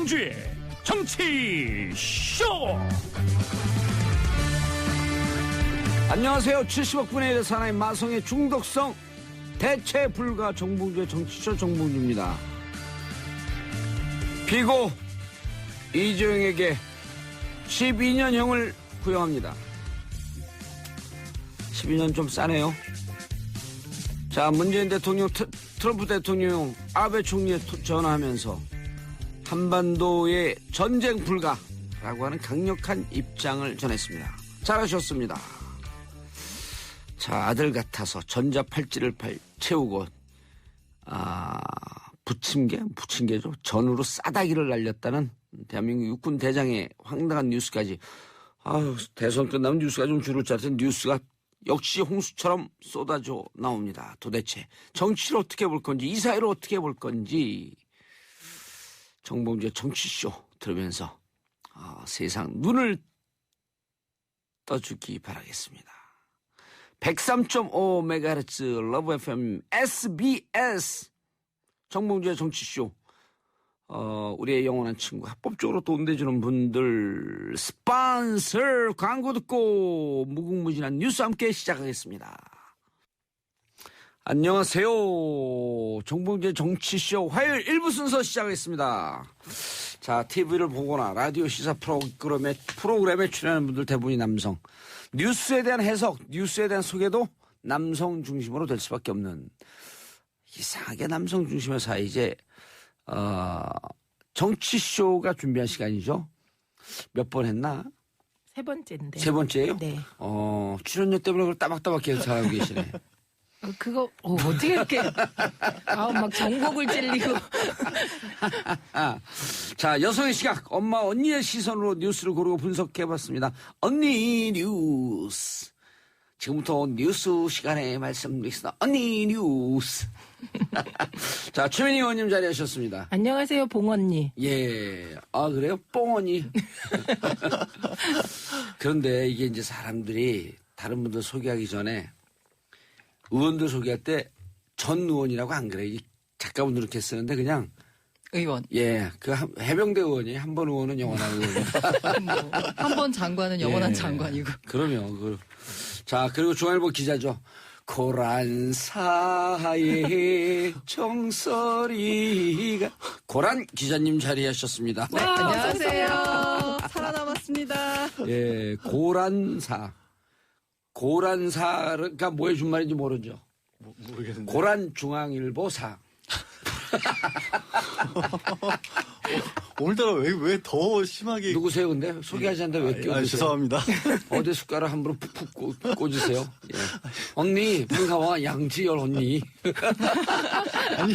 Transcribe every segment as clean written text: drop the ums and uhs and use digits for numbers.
정봉주의 정치쇼. 안녕하세요. 70억 분의 1의 사나이 마성의 중독성 대체 불가 정봉주의 정치쇼 정봉주입니다. 피고 이재용에게 12년형을 구형합니다. 12년 좀 싸네요. 자, 문재인 대통령, 트럼프 대통령, 아베 총리에 전화하면서 한반도의 전쟁 불가라고 하는 강력한 입장을 전했습니다. 잘하셨습니다. 자, 아들 같아서 전자 팔찌를 채우고 부침개죠. 전으로 싸다기를 날렸다는 대한민국 육군 대장의 황당한 뉴스까지. 대선 끝나면 뉴스가 좀 줄을 줄 알았더니 뉴스가 역시 홍수처럼 쏟아져 나옵니다. 도대체 정치를 어떻게 볼 건지, 이 사회를 어떻게 볼 건지 정봉주의 정치쇼 들으면서 세상 눈을 떠주기 바라겠습니다. 103.5MHz 러브 FM SBS 정봉주의 정치쇼. 우리의 영원한 친구, 합법적으로 돈 대주는 분들 스폰서 광고 듣고 무궁무진한 뉴스 함께 시작하겠습니다. 안녕하세요. 정봉주의 정치쇼 화요일 1부 순서 시작하겠습니다. 자, TV를 보거나 라디오 시사 프로그램에 출연하는 분들 대부분이 남성. 뉴스에 대한 해석, 뉴스에 대한 소개도 남성 중심으로 될 수밖에 없는, 이상하게 남성 중심의 사회. 이제 정치쇼가 준비한 시간이죠. 몇 번 했나? 세 번째인데. 세 번째예요? 네. 출연료 때문에 그걸 따박따박 계속 잘하고 계시네. 그거 어떻게 이렇게 막 전곡을 찔리고. 자, 여성의 시각, 엄마 언니의 시선으로 뉴스를 고르고 분석해봤습니다. 언니 뉴스. 지금부터 뉴스 시간에 말씀드리겠습니다. 언니 뉴스. 자, 최민희 의원님 자리하셨습니다. 안녕하세요, 봉언니. 예. 그래요? 뽕언니. 그런데 이게 이제 사람들이 다른 분들 소개하기 전에 의원들 소개할 때 전 의원이라고 안 그래. 이 작가분들 이렇게 쓰는데 그냥 의원. 예. 해병대 의원이, 한 번 의원은 영원한 의원. 한 번 장관은 영원한 예. 장관이고. 그럼요. 자, 그리고 중앙일보 기자죠. 고란사의 정서리가. 고란 기자님 자리하셨습니다. 네, 안녕하세요. 살아남았습니다. 예, 고란사. 고란사가 뭐 해준 말인지 모르죠. 모르겠는데. 고란 중앙일보사. 오늘따라 왜 더 심하게. 누구세요, 근데? 소개하지 않는데 왜 끼워드세요? 죄송합니다. 어디 숟가락 함부로 푹푹 꽂으세요. 예. 언니, 반가워. 양지열 언니. 아니,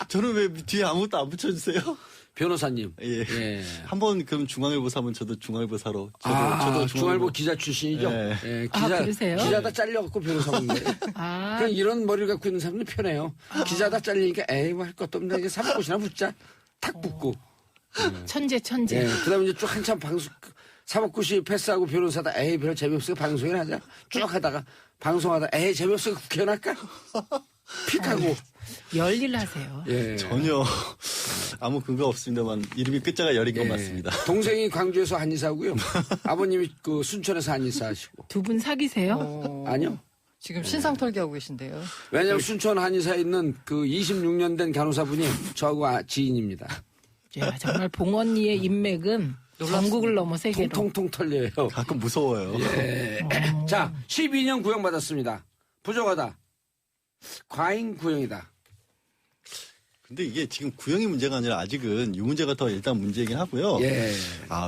저는 왜 뒤에 아무것도 안 붙여주세요? 변호사님. 예. 한번 그럼 중앙일보 사면 저도 중앙일보 사로. 저도 중앙일보 기자 출신이죠. 예. 예, 그러세요? 기자다 잘려갖고 변호사인데. 그냥 이런 머리를 갖고 있는 사람들이 편해요. 기자다 잘리니까 에이 뭐 할 것도 없는데 이게 사법고시나 붙자. 탁 붙고. 천재. 예, 그다음에 이제 쭉 한참 사법고시 패스하고 변호사다. 에이 별로 재미없으니까 방송이나 하자. 쭉 하다가 방송하다 에이 재미없으니까 국회의원 할까? 픽 하고. 열일 하세요. 예. 전혀 아무 근거 없습니다만 이름이 끝자가 열인 건 맞습니다. 동생이 광주에서 한의사고요. 아버님이 순천에서 한의사 하시고. 두 분 사귀세요? 아니요. 지금 신상 털기하고 계신데요. 왜냐면 순천 한의사에 있는 26년 된 간호사분이 저하고 지인입니다. 야, 정말 봉언니의 인맥은 전국을 넘어 세계로. 통통통 털려요. 가끔 무서워요. 예. 자, 12년 구형받았습니다. 부족하다. 과잉 구형이다. 근데 이게 지금 구형이 문제가 아니라 아직은 이 문제가 더 일단 문제이긴 하고요. 예.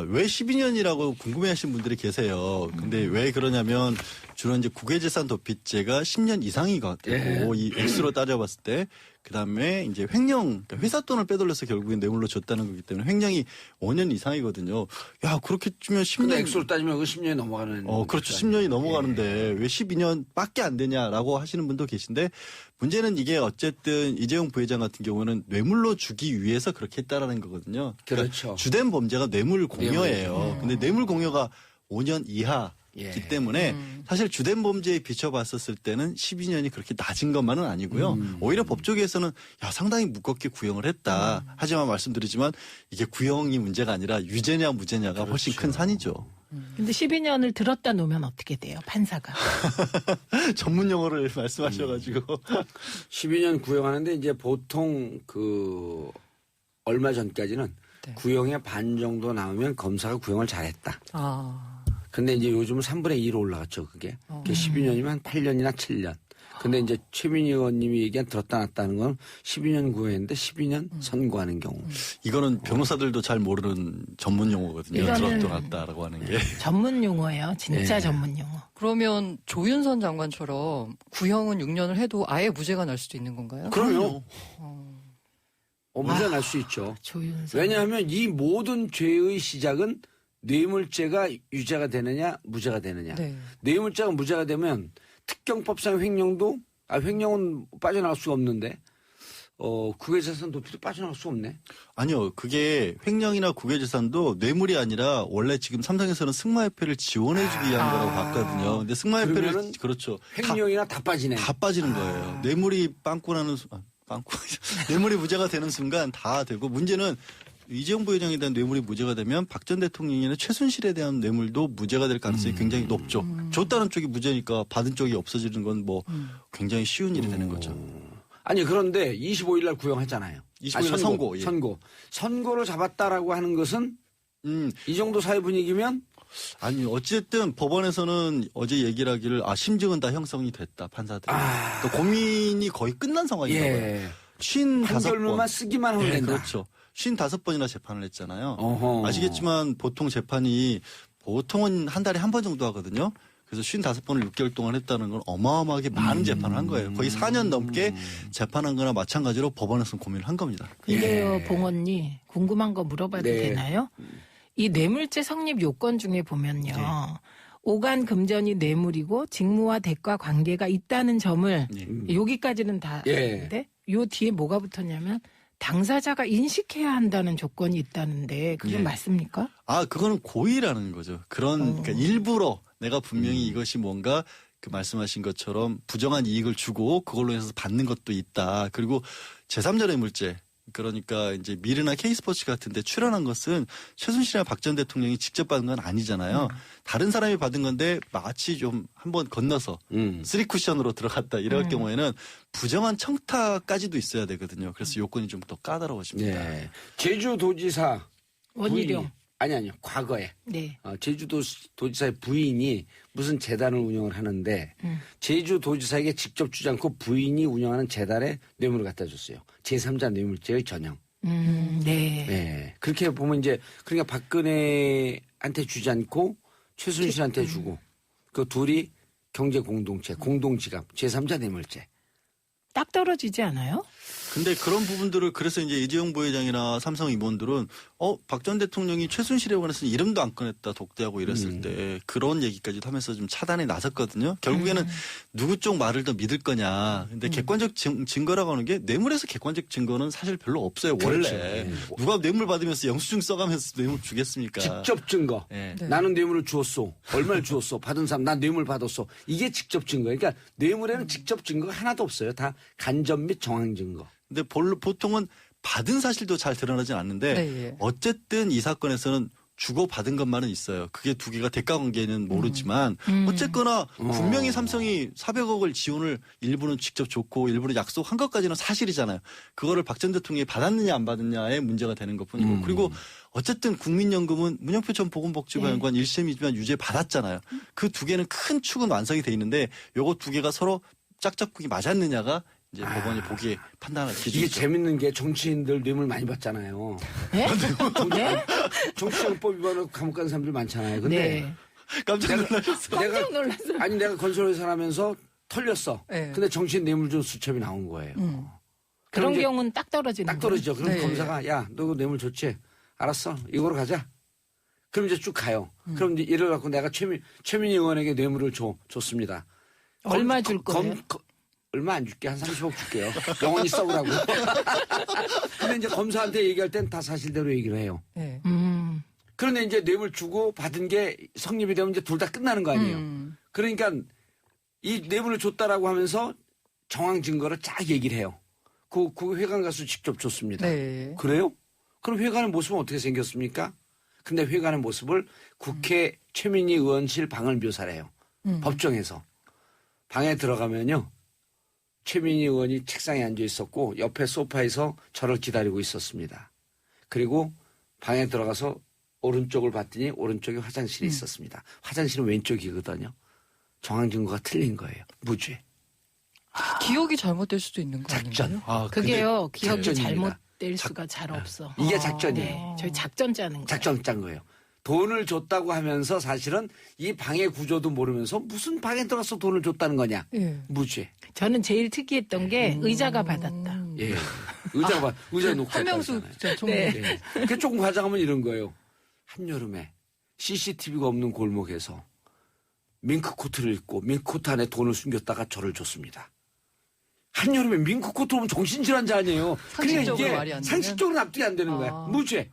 왜 12년이라고 궁금해 하시는 분들이 계세요. 근데 왜 그러냐면 주로 이제 국외재산 도피죄가 10년 이상이 되고 이 액수로 따져봤을 때 그다음에 이제 횡령, 그러니까 회사 돈을 빼돌려서 결국엔 뇌물로 줬다는 거기 때문에 횡령이 5년 이상이거든요. 야, 그렇게 주면 10년. 근데 액수로 따지면 그 10년이 넘어가는. 그렇죠. 10년이 넘어가는데 왜 12년밖에 안 되냐라고 하시는 분도 계신데 문제는 이게 어쨌든 이재용 부회장 같은 경우는 뇌물로 주기 위해서 그렇게 했다라는 거거든요. 그렇죠. 주된 범죄가 뇌물 공여예요. 근데 뇌물 공여가 5년 이하 예. 때문에 사실 주된 범죄에 비춰봤었을 때는 12년이 그렇게 낮은 것만은 아니고요. 오히려 법조계에서는 야 상당히 무겁게 구형을 했다. 하지만 말씀드리지만 이게 구형이 문제가 아니라 유죄냐 무죄냐가 훨씬 큰 산이죠. 근데 12년을 들었다 놓으면 어떻게 돼요? 판사가. 전문 용어를 말씀하셔가지고 12년 구형하는데 이제 보통 얼마 전까지는 네. 구형의 반 정도 나오면 검사가 구형을 잘했다. 아. 근데 이제 요즘은 3분의 2로 올라갔죠, 그게. 그게 12년이면 한 8년이나 7년. 근데 이제 최민희 의원님이 얘기한 들었다 놨다는 건 12년 구형인데 12년 선고하는 경우. 이거는 변호사들도 잘 모르는 전문 용어거든요. 이거는 들었다 놨다라고 하는 게. 전문 용어예요. 진짜 전문 용어. 그러면 조윤선 장관처럼 구형은 6년을 해도 아예 무죄가 날 수도 있는 건가요? 그럼요. 무죄 날 수 있죠. 조윤선. 왜냐하면 이 모든 죄의 시작은 뇌물죄가 유죄가 되느냐 무죄가 되느냐. 네. 뇌물죄가 무죄가 되면 특경법상 횡령은 빠져나갈 수가 없는데 국외재산 도피도 빠져나갈 수 없네. 아니요. 그게 횡령이나 국외재산도 뇌물이 아니라 원래 지금 삼성에서는 승마협회를 지원해주기 위한 거라고 봤거든요. 근데 승마협회를 그러면은 그렇죠. 횡령이나 다 빠지네. 다 빠지는 거예요. 뇌물이 빵꾸 나는 뇌물이 무죄가 되는 순간 다 되고 문제는 이재용 부회장에 대한 뇌물이 무죄가 되면 박 전 대통령이나 최순실에 대한 뇌물도 무죄가 될 가능성이 굉장히 높죠. 줬다는 쪽이 무죄니까 받은 쪽이 없어지는 건 뭐 굉장히 쉬운 일이 되는 거죠. 아니 그런데 25일 날 구형하잖아요. 25일 날 선고. 예. 선고를 잡았다라고 하는 것은 이 정도 사회 분위기면 아니 어쨌든 법원에서는 어제 얘기를 하기를 심증은 다 형성이 됐다 판사들. 또 고민이 거의 끝난 상황인가 봐요. 예. 55번. 판결문만 쓰기만 하면 된다. 그렇죠. 55번이나 재판을 했잖아요. 어허. 아시겠지만 보통 재판이 보통은 한 달에 한 번 정도 하거든요. 그래서 55번을 6개월 동안 했다는 건 어마어마하게 많은 재판을 한 거예요. 거의 4년 넘게 재판한 거나 마찬가지로 법원에서는 고민을 한 겁니다. 근데요, 봉언니 궁금한 거 물어봐도 네. 되나요? 이 뇌물죄 성립 요건 중에 보면요. 오간 금전이 뇌물이고 직무와 대가 관계가 있다는 점을 여기까지는 다 했는데 요 뒤에 뭐가 붙었냐면 당사자가 인식해야 한다는 조건이 있다는데 그게 맞습니까? 그거는 고의라는 거죠. 그러니까 일부러 내가 분명히 이것이 뭔가 그 말씀하신 것처럼 부정한 이익을 주고 그걸로 해서 받는 것도 있다. 그리고 제3자 뇌물죄. 그러니까 이제 미르나 K스포츠 같은 데 출연한 것은 최순실이나 박 전 대통령이 직접 받은 건 아니잖아요. 다른 사람이 받은 건데 마치 좀 한번 건너서 3쿠션으로 들어갔다 이럴 경우에는 부정한 청탁까지도 있어야 되거든요. 그래서 요건이 좀 더 까다로워집니다. 네. 제주도지사 원희룡. 아니요. 과거에 네. 제주도지사의 부인이 무슨 재단을 운영을 하는데 제주도지사에게 직접 주지 않고 부인이 운영하는 재단에 뇌물을 갖다 줬어요. 제3자 뇌물죄의 전형. 네. 네. 그렇게 보면 이제 그러니까 박근혜한테 주지 않고 최순실한테 주고 그 둘이 경제 공동체, 공동지갑, 제3자 뇌물죄. 딱 떨어지지 않아요? 근데 그런 부분들을 그래서 이제 이재용 부회장이나 삼성 임원들은 박 전 대통령이 최순실에 관해서는 이름도 안 꺼냈다 독대하고 이랬을 때 그런 얘기까지도 하면서 좀 차단에 나섰거든요. 결국에는 누구 쪽 말을 더 믿을 거냐. 근데 객관적 증거라고 하는 게 뇌물에서 객관적 증거는 사실 별로 없어요. 원래. 누가 뇌물 받으면서 영수증 써가면서 뇌물 주겠습니까? 직접 증거. 네. 나는 뇌물을 주었어. 얼마를 주었어. 받은 사람 난 뇌물 받았어. 이게 직접 증거예요. 그러니까 뇌물에는 직접 증거가 하나도 없어요. 다 간접 및 정황 증거. 근데 보통은 받은 사실도 잘 드러나진 않는데 네. 어쨌든 이 사건에서는 주고 받은 것만은 있어요. 그게 두 개가 대가 관계는 모르지만 어쨌거나 분명히 삼성이 400억을 지원을 일부는 직접 줬고 일부는 약속한 것까지는 사실이잖아요. 그거를 박 전 대통령이 받았느냐 안 받았느냐의 문제가 되는 것뿐이고 그리고 어쨌든 국민연금은 문영표 전 보건복지부 장관 1심이지만 유죄 받았잖아요. 그 두 개는 큰 축은 완성이 돼 있는데 요거 두 개가 서로 짝짝꿍이 맞았느냐가 이제 법원이 보기에 판단할 기준이죠. 이게 재밌는 게 정치인들 뇌물 많이 받잖아요. 네? 네? 정치자금법 위반으로 감옥 간 사람들 많잖아요. 근데 네. 깜짝 놀라셨어요. 깜짝 놀랐어요. 아니 내가 건설회사 하면서 털렸어. 네. 근데 정치인 뇌물 준 수첩이 나온 거예요. 그런 이제 경우는 딱 떨어지는 딱 떨어지죠. 그럼 네. 검사가 야 너 그 뇌물 줬지? 알았어. 이거로 가자. 그럼 이제 쭉 가요. 그럼 이제 이를 갖고 내가 최민희 의원에게 뇌물을 줬습니다. 얼마 줄 거예요? 얼마 안 줄게. 한 30억 줄게요. 영원히 써보라고. 근데 이제 검사한테 얘기할 땐 다 사실대로 얘기를 해요. 네. 그런데 이제 뇌물 주고 받은 게 성립이 되면 이제 둘 다 끝나는 거 아니에요. 그러니까 이 뇌물을 줬다라고 하면서 정황 증거를 쫙 얘기를 해요. 그 회관 가서 직접 줬습니다. 네. 그래요? 그럼 회관의 모습은 어떻게 생겼습니까? 근데 회관의 모습을 국회 최민희 의원실 방을 묘사해요. 법정에서. 방에 들어가면요. 최민희 의원이 책상에 앉아 있었고 옆에 소파에서 저를 기다리고 있었습니다. 그리고 방에 들어가서 오른쪽을 봤더니 오른쪽에 화장실이 있었습니다. 화장실은 왼쪽이거든요. 정황 증거가 틀린 거예요. 무죄. 기억이 잘못될 수도 있는 거 작전. 아닌가요? 아, 그게요. 기억이 작전입니다. 잘못될 수가 잘 없어. 이게 작전이에요. 네, 저희 작전 짜는 거예요. 작전 짠 거예요. 돈을 줬다고 하면서 사실은 이 방의 구조도 모르면서 무슨 방에 들어가서 돈을 줬다는 거냐. 예. 무죄. 저는 제일 특이했던 게 의자가 받았다. 예. 의자에 놓고 한명수 했다잖아요. 전 총리. 예. 그 조금 과장하면 이런 거예요. 한여름에 CCTV가 없는 골목에서 밍크코트를 입고 밍크코트 안에 돈을 숨겼다가 저를 줬습니다. 한여름에 밍크코트 오면 정신질환자 아니에요. 상식적으로 그러니까 말이 이게 안 되면? 상식적으로 납득이 안 되는 거야. 아. 무죄.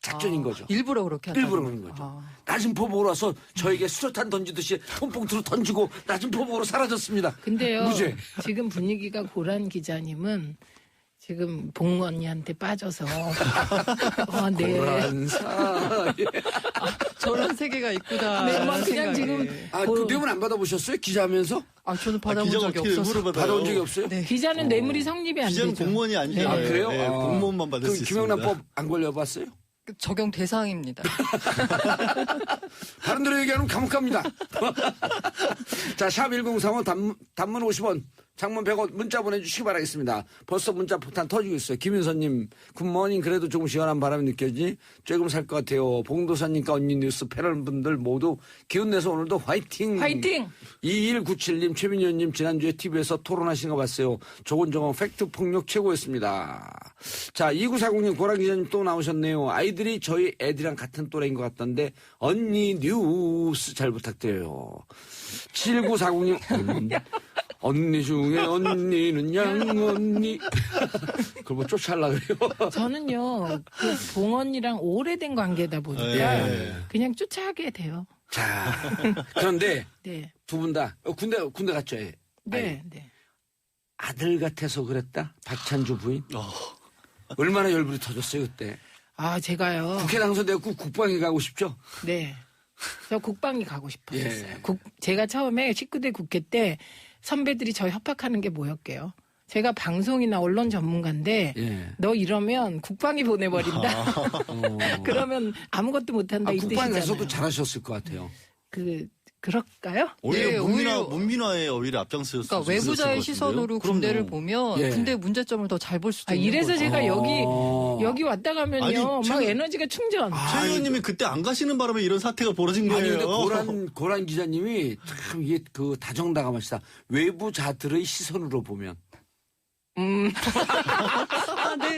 작전인 거죠. 일부러 그렇게 한다. 일부러 그런 거죠. 낮은 포복으로 와서 저에게 수류탄 던지듯이 통봉투로 던지고 낮은 포복으로 사라졌습니다. 근데요. 무죄. 지금 분위기가 고란 기자님은 지금 봉언니한테 빠져서 네. 고란사. 예. 저런 세계가 있구나. 네, 라는 막 그냥 생각에. 지금 그 뇌물 안 받아보셨어요? 기자하면서? 저는 받아본 기자가 적이 어떻게 없어서. 뇌물을 받아온 적이 없어요? 네. 기자는 뇌물이 성립이 안 기자는 되죠. 공무원이 아니잖아요. 아, 그래요? 네, 공무원만 받을 그럼 수 있습니다. 김영란법 안 걸려봤어요? 적용 대상입니다. 다른 데로 얘기하면 감옥 갑니다. 자, 샵 1035 단문 50원, 장문 100원 문자 보내주시기 바라겠습니다. 벌써 문자 폭탄 터지고 있어요. 김윤서님, 굿모닝. 그래도 조금 시원한 바람이 느껴지니 조금 살 것 같아요. 봉도사님과 언니 뉴스 패널분들 모두 기운내서 오늘도 화이팅! 화이팅! 2197님, 최민현님 지난주에 TV에서 토론하신 거 봤어요. 조곤조곤 팩트 폭력 최고였습니다. 자, 2940님 고라 기자님 또 나오셨네요. 아이들이 저희 애들이랑 같은 또래인 것 같던데 언니 뉴스 잘 부탁드려요. 7940님 언니 중에 언니는 양언니. 그걸 뭐 쫓아하려고 그래요. 저는요, 그 봉언니랑 오래된 관계다 보니까 네. 그냥 쫓아가게 돼요. 자, 그런데 네. 두 분 다 군대 갔죠? 예. 네, 네. 아들 같아서 그랬다? 박찬주 부인? 얼마나 열불이 터졌어요, 그때. 제가요. 국회 당선되고 국방에 가고 싶죠? 네. 저 국방이 가고 싶었어요. 예. 제가 처음에 19대 국회 때 선배들이 저 협박하는 게 뭐였게요? 제가 방송이나 언론 전문가인데 예. 너 이러면 국방이 보내버린다. 그러면 아무것도 못한다 이 국방에 뜻이잖아요. 가서도 잘하셨을 것 같아요. 그럴까요? 오히려 예, 문민화에 오히려 앞장서였어요. 그러니까 외부자의 시선으로 군대를 보면 예. 군대 문제점을 더 잘 볼 수도 있는 이래서 거죠. 제가 여기 왔다 가면요. 아니, 막 에너지가 충전. 최 의원님이 그때 안 가시는 바람에 이런 사태가 벌어진 아니, 거예요. 근데 고란 기자님이 참 이게 그 다정다감하시다. 외부자들의 시선으로 보면. 네,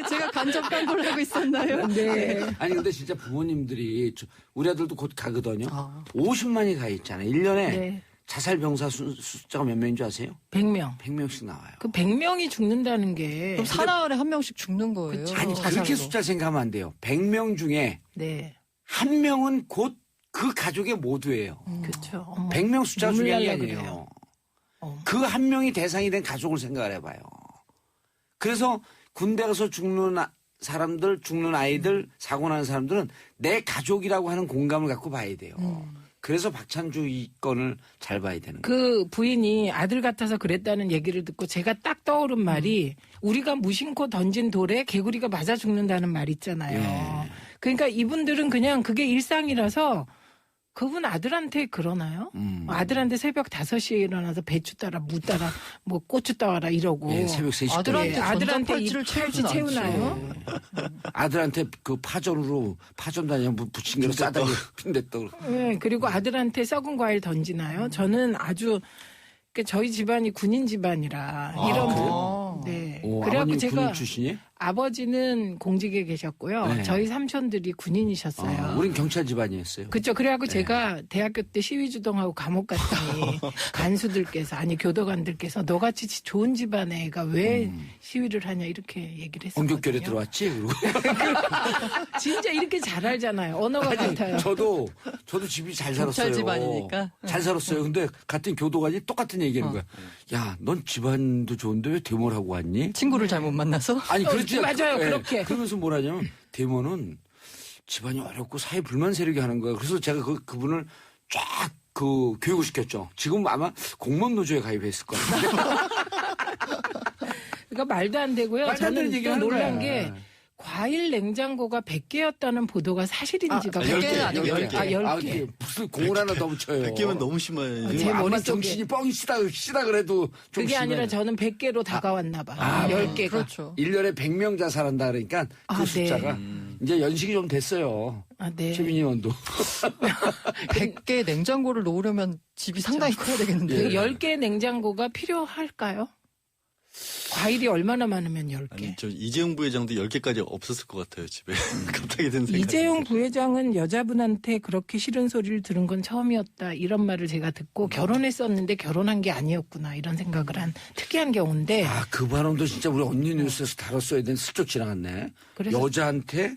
제가 간접 광고를 하고 있었나요? 네. 아니, 근데 진짜 부모님들이, 우리 아들도 곧 가거든요. 아. 50만이 가 있잖아요. 1년에 네. 자살병사 숫자가 몇 명인 줄 아세요? 100명. 100명씩 나와요. 그 100명이 죽는다는 게. 그럼 사나흘에 한 명씩 죽는 거예요. 아니, 그렇게 자살로. 숫자 생각하면 안 돼요. 100명 중에 네. 한 명은 곧 그 가족의 모두예요. 그렇죠. 100명 숫자가 눈물 중요한 게 날라 아니에요. 그래요. 그 한 명이 대상이 된 가족을 생각을 해봐요. 그래서 군대 가서 죽는 사람들, 죽는 아이들, 사고 나는 사람들은 내 가족이라고 하는 공감을 갖고 봐야 돼요. 그래서 박찬주 이 건을 잘 봐야 되는 거예요. 그 부인이 아들 같아서 그랬다는 얘기를 듣고 제가 딱 떠오른 말이 우리가 무심코 던진 돌에 개구리가 맞아 죽는다는 말 있잖아요. 예. 그러니까 이분들은 그냥 그게 일상이라서 그분 아들한테 그러나요? 아들한테 새벽 5시에 일어나서 배추 따라 무 따라 뭐 고추 따라 이러고 예, 새벽 3시. 아들한테 아들한테 전자팔찌를 이 팔찌 채우진 채우나요? 아들한테 그 파전으로 파전도 아니라 붙인 대로 싸다기 핀댔다고. 네, 그리고 아들한테 썩은 과일 던지나요? 저는 아주 저희 집안이 군인 집안이라 이런 그래요? 네. 오, 그래갖고 아버님 제가 군인 출신이에요? 아버지는 공직에 계셨고요. 네. 저희 삼촌들이 군인이셨어요. 우린 경찰 집안이었어요. 그렇죠. 그래갖고 제가 대학교 때 시위 주동하고 감옥 갔더니 간수들께서 아니 교도관들께서 너같이 좋은 집안 애가 왜 시위를 하냐 이렇게 얘기를 했었거든요. 원격결에 들어왔지? 그리고 진짜 이렇게 잘 알잖아요. 언어가 같아요. 저도 집이 잘 살았어요. 경찰 집안이니까. 잘 살았어요. 근데 같은 교도관이 똑같은 얘기하는 거야. 야, 넌 집안도 좋은데 왜 데모를 하고 왔니? 친구를 잘못 만나서? 아니 그렇지. 맞아요. 그렇게. 그러면서 뭐라냐면 데모는 집안이 어렵고 사회 불만 세력이 하는 거예요. 그래서 제가 그분을 쫙 교육을 시켰죠. 지금 아마 공무원 노조에 가입했을 거예요. 그러니까 말도 안 되고요. 말도 안 되는 저는 얘기 또 하는 놀란 거야. 게 과일 냉장고가 100개였다는 보도가 사실인지가 100개는 아니고 10개. 10개. 무슨 공을 하나 더 붙여요. 100개면 너무 심해요. 제 암만 머릿속에. 정신이 뻥이 시다 그래도 좀 그게 아니라 심해. 저는 100개로 다가왔나 봐. 10개가. 그렇죠. 1년에 100명 자살한다 그러니까 그 아, 네. 숫자가 이제 연식이 좀 됐어요. 아, 네. 최민희 의원도. 100개 냉장고를 놓으려면 집이 상당히 커야 되겠는데. 그 10개 냉장고가 필요할까요? 과일이 얼마나 많으면 10개? 아니, 저 이재용 부회장도 10개까지 없었을 것 같아요, 집에. 갑자기 든 생각이. 이재용 부회장은 여자분한테 그렇게 싫은 소리를 들은 건 처음이었다. 이런 말을 제가 듣고 결혼했었는데 결혼한 게 아니었구나. 이런 생각을 한 특이한 경우인데. 아, 그 발언도 진짜 우리 언니 뉴스에서 다뤘어야 되는 슬쩍 지나갔네. 그래서- 여자한테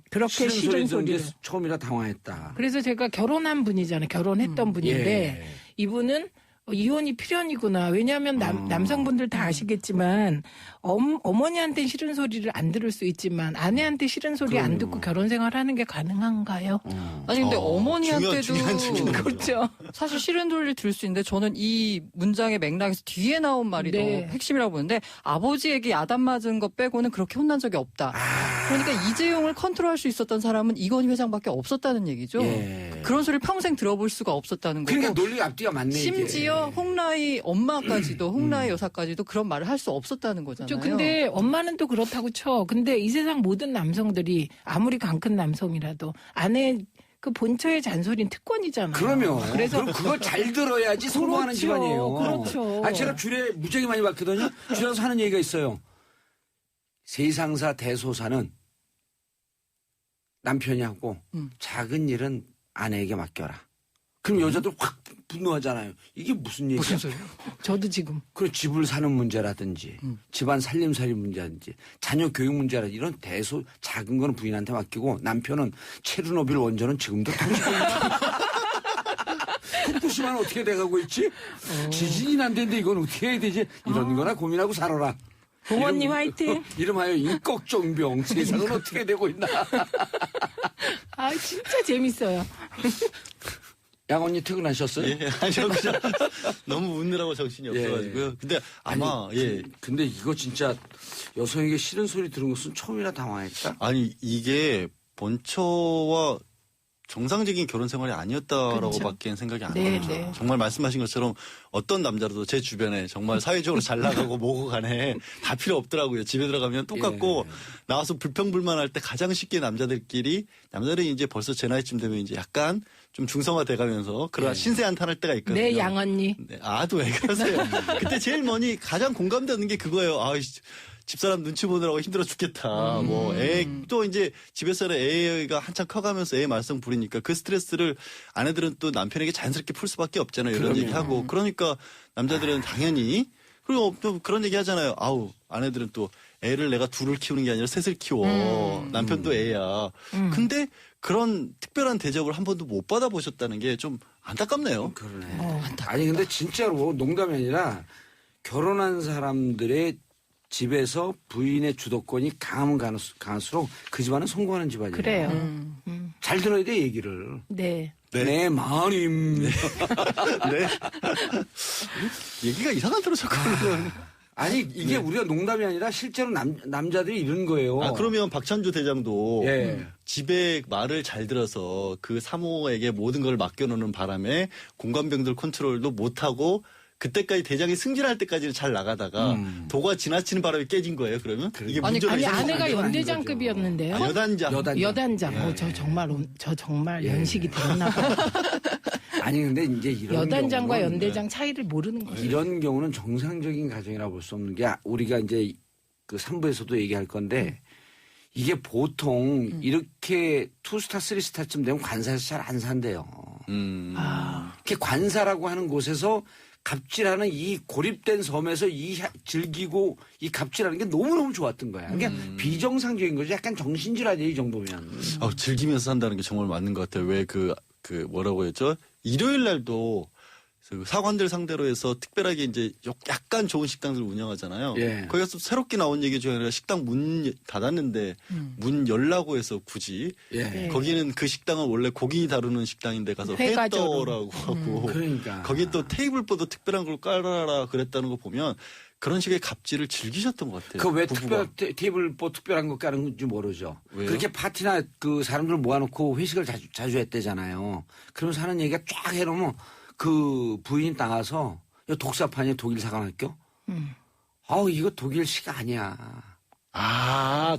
그렇게 싫은 소리를. 처음이라 당황했다. 그래서 제가 결혼한 분이잖아요. 결혼했던 분인데 예. 이분은 이혼이 필연이구나. 왜냐하면 남성분들 다 아시겠지만 어머니한테 싫은 소리를 안 들을 수 있지만 아내한테 싫은 소리 안 듣고 결혼 생활하는 게 가능한가요? 아니 근데 어머니한테도 중요한 그렇죠. 사실 싫은 소리를 들을 수 있는데 저는 이 문장의 맥락에서 뒤에 나온 말이 네. 더 핵심이라고 보는데 아버지에게 야단 맞은 것 빼고는 그렇게 혼난 적이 없다. 그러니까 이재용을 컨트롤할 수 있었던 사람은 이건희 회장밖에 없었다는 얘기죠. 예. 그런 소리를 평생 들어볼 수가 없었다는 거고. 그러니까 논리 앞뒤가 맞네. 심지어 홍라희 엄마까지도 홍라희 여사까지도 그런 말을 할 수 없었다는 거잖아요. 근데 엄마는 또 그렇다고 쳐. 근데 이 세상 모든 남성들이 아무리 강큰 남성이라도 아내 그 본처의 잔소리는 특권이잖아요. 그러면 그래서 그럼 그걸 잘 들어야지 성공하는 그렇죠. 집안이에요. 그렇죠. 아, 제가 줄에 무지하게 많이 봤거든요. 줄에서 하는 얘기가 있어요. 세상사 대소사는 남편이 하고 작은 일은 아내에게 맡겨라. 그럼 여자들 확 분노하잖아요. 이게 무슨 얘기야? 무슨 소리예요? 저도 지금 그 집을 사는 문제라든지 집안 살림살이 문제라든지 자녀 교육 문제라든지 이런 작은 거는 부인한테 맡기고 남편은 체르노빌 원전은 지금도 터지고 후쿠시마는 어떻게 돼가고 있지? 지진이 난다는데 이건 어떻게 해야 되지? 이런 거나 고민하고 살아라. 부모님 화이팅. 이름하여 인꺽정병 세상은 어떻게 되고 있나. 아 진짜 재밌어요. 양 언니 퇴근하셨어요? 예, 아니, 저 그냥 너무 웃느라고 정신이 없어가지고요. 근데 아마, 예. 근데 이거 진짜 여성에게 싫은 소리 들은 것은 처음이라 당황했다? 아니, 이게 본처와 정상적인 결혼 생활이 아니었다라고밖에 생각이 안 네, 나요. 네. 정말 말씀하신 것처럼 어떤 남자라도 제 주변에 정말 사회적으로 잘 나가고 뭐고 간에 다 필요 없더라고요. 집에 들어가면 똑같고 나와서 불평불만할 때 가장 쉽게 남자들이 이제 벌써 제 나이쯤 되면 이제 약간 좀 중성화돼 가면서 그러나 신세 한탄할 때가 있거든요. 네, 양 언니. 네, 또 왜 그러세요? 그때 제일 많이 가장 공감되는 게 그거예요. 집사람 눈치 보느라고 힘들어 죽겠다. 또 이제 집에서는 애가 한참 커가면서 애 말썽 부리니까 그 스트레스를 아내들은 또 남편에게 자연스럽게 풀 수밖에 없잖아요. 이런 얘기 하고. 그러니까 남자들은 당연히 그리고 또 그런 얘기 하잖아요. 아내들은 또 애를 내가 둘을 키우는 게 아니라 셋을 키워. 남편도 애야. 근데 그런 특별한 대접을 한 번도 못 받아보셨다는 게 좀 안타깝네요. 그러네. 아니 근데 진짜로 농담이 아니라 결혼한 사람들의 집에서 부인의 주도권이 강하면 강할수록 그 집안은 성공하는 집안이에요. 그래요. 잘 들어야 돼 얘기를. 네. 네, 마님. 네. 얘기가 이상하더라, 자꾸. 아니 이게 우리가 농담이 아니라 실제로 남자들이 이런 거예요. 그러면 박찬주 대장도 예. 집에 말을 잘 들어서 그 사모에게 모든 걸 맡겨놓는 바람에 공감병들 컨트롤도 못하고 그때까지 대장이 승진할 때까지는 잘 나가다가 도가 지나치는 바람에 깨진 거예요. 그러면 이게 문제가 아니 있어요. 아내가 아니죠. 연대장급이었는데요. 여단장. 저 정말 연식이 들었나 봐요. 아니 근데 이제 이런 여단장과 경우는 연대장 차이를 모르는 거죠. 이런 경우는 정상적인 가정이라 볼 수 없는 게 우리가 이제 그 3부에서도 얘기할 건데 이게 보통 이렇게 2스타, 3스타쯤 되면 관사에서 잘 안 산대요. 이렇게 관사라고 하는 곳에서 갑질하는 이 고립된 섬에서 즐기고 이 갑질하는 게 너무너무 좋았던 거야. 그러니까 비정상적인 거죠. 약간 정신질환이에요, 이 정도면. 즐기면서 산다는 게 정말 맞는 것 같아요. 왜 뭐라고 했죠? 일요일 날도 그 사관들 상대로 해서 특별하게 이제 약간 좋은 식당들 운영하잖아요. 예. 거기 가서 새롭게 나온 얘기 중에 하나가 식당 문 닫았는데 문 열라고 해서 굳이 예. 거기는 그 식당은 원래 고기 다루는 식당인데 가서 회떠라고 하고 그러니까. 거기 또 테이블보도 특별한 걸 깔아라 그랬다는 거 보면 그런 식의 갑질을 즐기셨던 것 같아요. 그 왜 부부가. 테이블 특별한 거 까는 건지 모르죠. 왜요? 그렇게 파티나 그 사람들 모아놓고 회식을 자주 했대잖아요. 그러면서 하는 얘기가 쫙 해놓으면 그 부인이 나가서 독사판이 독일 사관학교? 이거 독일식 아니야.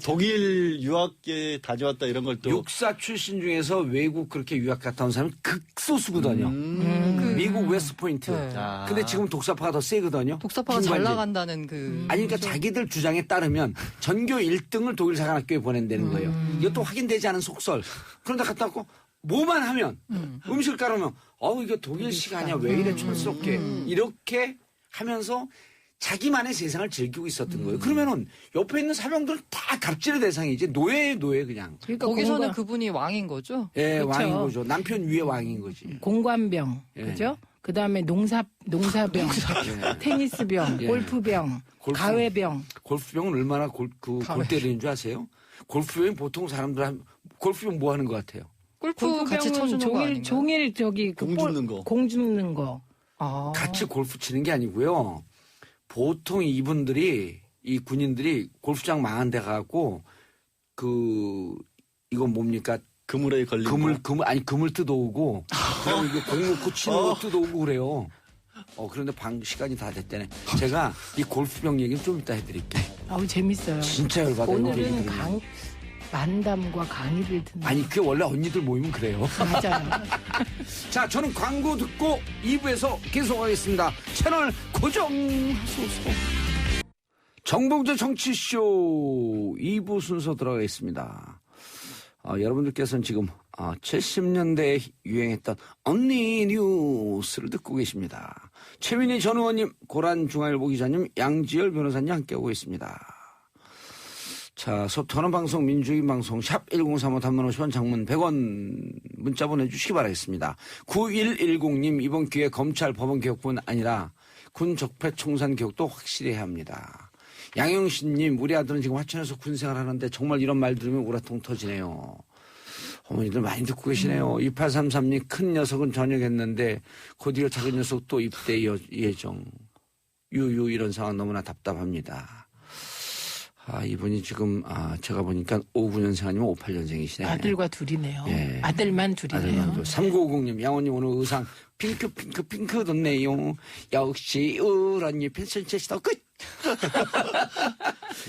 독일 유학계 다녀왔다 이런 걸 또. 육사 출신 중에서 외국 그렇게 유학 갔다 온 사람이 극소수거든요. 미국 웨스트포인트. 네. 근데 지금 독사파가 더 세거든요. 독사파가 잘 빈관제. 나간다는 그. 아니, 그러니까 자기들 주장에 따르면 전교 1등을 독일 사관학교에 보낸다는 거예요. 이것도 확인되지 않은 속설. 그런데 갔다 왔고 뭐만 하면 음식을 깔아놓으면 이거 독일식 아니야. 왜 이래 촌스럽게. 이렇게 하면서 자기만의 세상을 즐기고 있었던 거예요. 그러면은 옆에 있는 사병들은 다 갑질의 대상이지. 노예예요, 노예 그냥. 그러니까 거기서는 그분이 왕인 거죠? 예, 그렇죠. 왕인 거죠. 남편 위에 왕인 거지. 공관병, 예. 그죠? 그 다음에 농사병, 테니스병, 예. 골프병, 가외병. 골프병은 얼마나 골 때리는 줄 아세요? 골프병이 보통 사람들 골프병 뭐 하는 것 같아요? 골프 같이 쳐주는 거 아닌가요? 종일 저기 공 줍는 거. 공 줍는 거. 같이 골프 치는 게 아니고요. 보통 이분들이 이 군인들이 골프장 망한 데 가고 이건 뭡니까? 그물에 걸린 그물 뜯어오고 그다음에 이게 공 놓고 치는 거 뜯어오고 그래요. 그런데 시간이 다 됐다네. 제가 이 골프병 얘기는 좀 이따 해드릴게요. 재밌어요. 진짜 열받아요. 오늘은 만담과 강의를 듣는. 아니 그게 원래 언니들 모이면 그래요. 맞아요. 자, 저는 광고 듣고 2부에서 계속하겠습니다. 채널 고정하소서. 정봉재 정치쇼 2부 순서 들어가겠습니다. 여러분들께서는 지금 70년대에 유행했던 언니 뉴스를 듣고 계십니다. 최민희 전 의원님, 고란 중앙일보 기자님, 양지열 변호사님 함께하고 있습니다. 자, 소통하는 방송, 민주적인 방송, 샵 1035 단문 50원, 장문 100원 문자 보내주시기 바라겠습니다. 9110님, 이번 기회에 검찰 법원 개혁뿐 아니라 군 적폐청산 개혁도 확실히 해야 합니다. 양영신님, 우리 아들은 지금 화천에서 군생활 하는데 정말 이런 말 들으면 우라통 터지네요. 어머니들 많이 듣고 계시네요. 2833님, 큰 녀석은 전역했는데 곧이어 작은 녀석도 입대 예정. 유유 이런 상황 너무나 답답합니다. 이분이 지금 제가 보니까 59년생 아니면 58년생이시네. 아들과 둘이네요. 예. 아들만 둘이네요. 3950님, 양호님 오늘 의상 핑크 돋네요. 역시 우런이 펜션체시더 끝.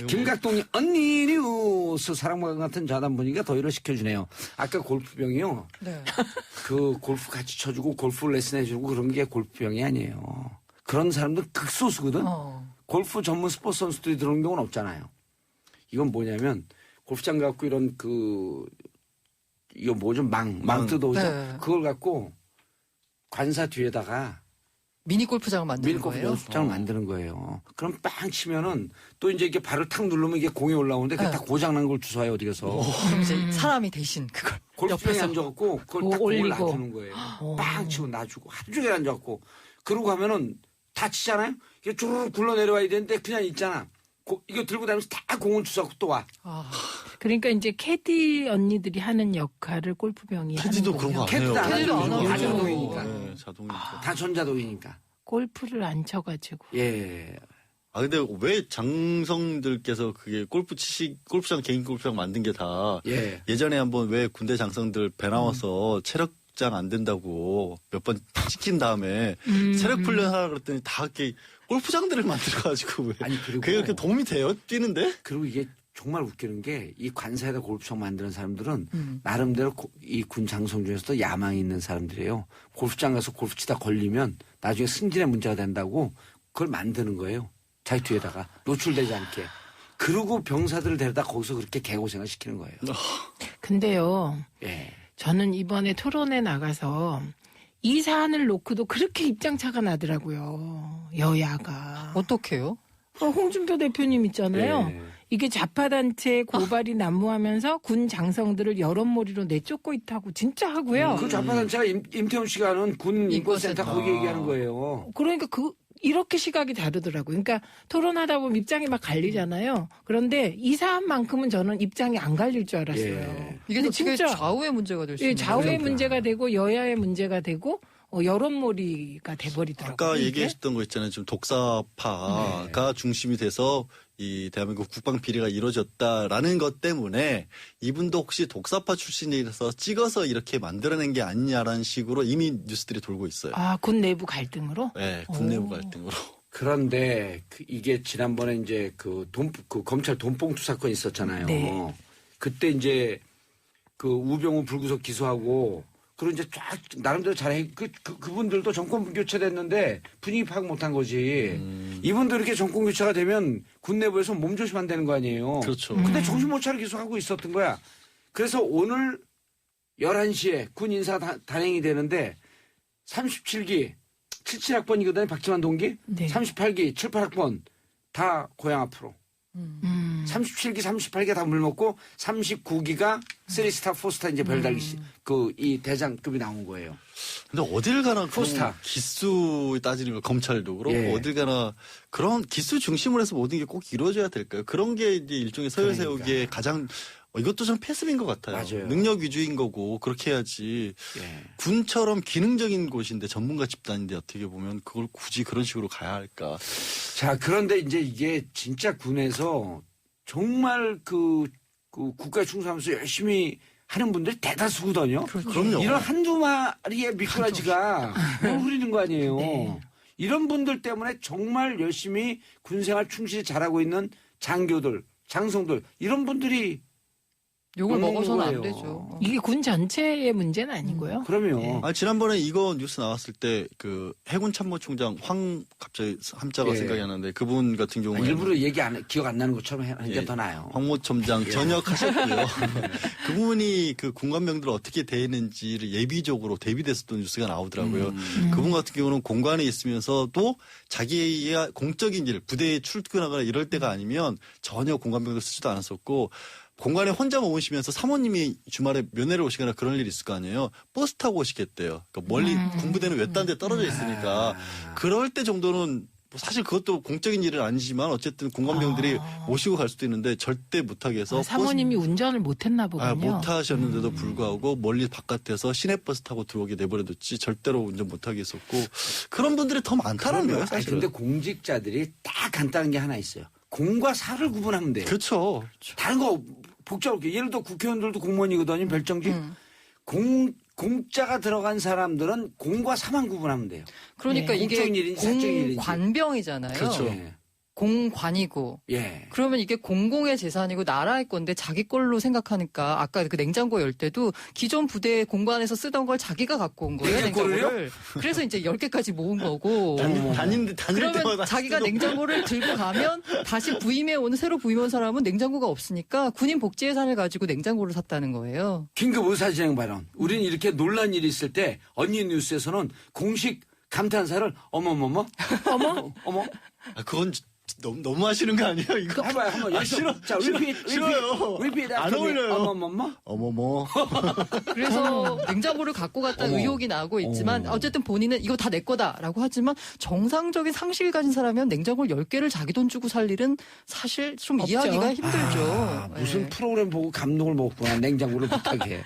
김각동님, 언니 뉴스 사랑방 같은 자단 분위기가 더위를 식혀주네요. 아까 골프병이요. 네. 그 골프 같이 쳐주고 골프 레슨 해주고 그런 게 골프병이 아니에요. 그런 사람들 극소수거든. 골프 전문 스포츠 선수들이 들어오는 경우는 없잖아요. 이건 뭐냐면 골프장 갖고 이런 이거 뭐죠? 망 뜯어오죠? 네. 그걸 갖고 관사 뒤에다가 미니 골프장을 만드는 미니골프 거예요? 연습장을 만드는 거예요. 그럼 빵 치면은 또 이제 이게 발을 탁 누르면 이게 공이 올라오는데 그게 네. 다 고장난 걸 주워요, 어디 가서. 그럼 이제 사람이 대신 그걸 골프장에 옆에서 앉아갖고 그걸 딱 공을 올리고. 놔주는 거예요. 빵 치고 놔주고 하루 종일 앉아갖고 그러고 하면은 다 치잖아요. 이게 쭈르륵 굴러 내려와야 되는데 그냥 있잖아. 이거 들고 다니면서 다 공을 주워갖고 또 와. 그러니까 이제 캐디 언니들이 하는 역할을 골프병이 캐디도 하는 그런 거 거예요. 안 해요. 캐디도 안 캐디도 안 하죠. 하죠. 다 자동이니까. 네, 자동이니까. 다 전자동이니까. 골프를 안 쳐가지고. 예. 근데 왜 장성들께서 그게 골프장 개인 골프장 만든 게 다 예. 예전에 한번 왜 군대 장성들 배 나와서 체력장 안 된다고 몇 번 찍힌 다음에 체력 훈련하라 그랬더니 다 이렇게 골프장들을 만들어가지고 왜 아니, 그리고 그게 그렇게 도움이 돼요? 뛰는데? 그리고 이게 정말 웃기는 게 이 관사에다 골프장 만드는 사람들은 나름대로 이 군 장성 중에서도 야망이 있는 사람들이에요. 골프장 가서 골프 치다 걸리면 나중에 승진의 문제가 된다고 그걸 만드는 거예요. 자기 뒤에다가 노출되지 않게. 그러고 병사들을 데려다 거기서 그렇게 개고생을 시키는 거예요. 근데요. 예. 저는 이번에 토론에 나가서 이 사안을 놓고도 그렇게 입장차가 나더라고요. 여야가. 어떻게요? 홍준표 대표님 있잖아요. 예. 이게 좌파단체 고발이 난무하면서 군 장성들을 여론몰이로 내쫓고 있다고 진짜 하고요. 그 좌파단체가 임태훈 씨가 하는 군 인권센터 인권센터. 거기 얘기하는 거예요. 그러니까 이렇게 시각이 다르더라고요. 그러니까 토론하다 보면 입장이 막 갈리잖아요. 그런데 이 사안만큼은 저는 입장이 안 갈릴 줄 알았어요. 예. 이게 근데 되게 좌우의 문제가 될 수 예, 있는 좌우의 그러니까. 문제가 되고 여야의 문제가 되고 여론몰이가 돼버리더라고요. 아까 이게. 얘기하셨던 거 있잖아요. 좀 독사파가 중심이 돼서 이 대한민국 국방 비리가 이루어졌다라는 것 때문에 이분도 혹시 독사파 출신이라서 찍어서 이렇게 만들어낸 게 아니냐라는 식으로 이미 뉴스들이 돌고 있어요. 아, 군 내부 갈등으로? 네, 군내부 오. 갈등으로. 그런데 이게 지난번에 이제 그 검찰 돈봉투 사건 있었잖아요. 네. 그때 이제 그 우병우 불구속 기소하고 그리고 이제 쫙 나름대로 잘해 그분들도 정권 교체됐는데 분위기 파악 못한 거지. 이분들 이렇게 정권 교체가 되면 군 내부에서 몸조심 안 되는 거 아니에요. 그렇죠. 근데 정신 못 차려 기소하고 있었던 거야. 그래서 오늘 11시에 군 인사 단행이 되는데 37기 77학번이거든요. 박지만 동기. 네. 38기 7, 8학번 다 고향 앞으로. 37기, 38기 다 물먹고 39기가 3스타, 4스타 이제 별달기 이 대장급이 나온 거예요. 근데 어딜 가나 포스타. 기수 따지는 거 검찰도 그렇고 예. 어딜 가나 그런 기수 중심으로 해서 모든 게 꼭 이루어져야 될까요? 그런 게 이제 일종의 서열 그러니까. 세우기에 가장 이것도 좀 패습인 것 같아요. 맞아요. 능력 위주인 거고 그렇게 해야지. 예. 군처럼 기능적인 곳인데 전문가 집단인데 어떻게 보면 그걸 굳이 그런 식으로 가야 할까? 자, 그런데 이제 이게 진짜 군에서 정말 그 국가에 충성하면서 열심히 하는 분들이 대다수거든요. 그럼요. 이런 한두 마리의 미꾸라지가 뭘 후리는 거 아니에요. 네. 이런 분들 때문에 정말 열심히 군생활 충실히 잘하고 있는 장교들, 장성들 이런 분들이 욕을 먹는 먹어서는 안 거예요. 되죠. 이게 군 전체의 문제는 아니고요. 그럼요. 지난번에 이거 뉴스 나왔을 때 그 해군 참모총장 갑자기 함자가 예. 생각이 안 나는데 그분 같은 경우에 일부러 기억 안 나는 것처럼 하는 게 예. 더 나아요. 황모총장 전역하셨고요. 그분이 그 군관병들을 어떻게 대했는지를 예비적으로 대비됐었던 뉴스가 나오더라고요. 그분 같은 경우는 공관에 있으면서도 자기가 공적인 일, 부대에 출근하거나 이럴 때가 아니면 전혀 공관병들 쓰지도 않았었고 공간에 혼자 머무시면서 사모님이 주말에 면회를 오시거나 그런 일이 있을 거 아니에요. 버스 타고 오시겠대요. 그러니까 멀리 군부대는 외딴 데 떨어져 있으니까 그럴 때 정도는 사실 그것도 공적인 일은 아니지만 어쨌든 공관병들이 모시고 갈 수도 있는데 절대 못하게 해서 사모님이 운전을 못했나 보군요. 못하셨는데도 불구하고 멀리 바깥에서 시내버스 타고 들어오게 내버려뒀지 절대로 운전 못하게 했었고 그런 분들이 더 많다는 거예요. 사실. 근데 공직자들이 딱 간단한 게 하나 있어요. 공과 사를 구분하면 돼요. 그렇죠. 다른 거 복잡하게 예를 들어 국회의원들도 공무원이거든요. 별정직. 공짜가 들어간 사람들은 공과 사만 구분하면 돼요. 그러니까 네. 이게 공적인 일인지 사적인 일인지. 공관병이잖아요. 그렇죠. 예. 공관이고. 예. 그러면 이게 공공의 재산이고 나라의 건데 자기 걸로 생각하니까 아까 그 냉장고 열 때도 기존 부대 공관에서 쓰던 걸 자기가 갖고 온 거예요. 냉장고를요? 냉장고를. 그래서 이제 10개까지 모은 거고. 다닐 그러면 때마다 자기가 냉장고를 들고 가면 다시 새로 부임해 온 사람은 냉장고가 없으니까 군인 복지 예산을 가지고 냉장고를 샀다는 거예요. 긴급 의사진행 발언. 우리는 이렇게 논란 일이 있을 때 언니 뉴스에서는 공식 감탄사를 어머머머 어머 그건 너무 하시는 거 아니에요? 이거 해봐요 한번 싫어. 자 싫어요. 리피트 안 어울려요. 어머머머 어머머. 그래서 냉장고를 갖고 갔다는 어머. 의혹이 나오고 있지만 어쨌든 본인은 이거 다 내 거다라고 하지만 정상적인 상식을 가진 사람이면 냉장고를 10개를 자기 돈 주고 살 일은 사실 좀 없죠. 이해하기가 힘들죠. 무슨 예. 프로그램 보고 감동을 먹구나 냉장고를 부탁해.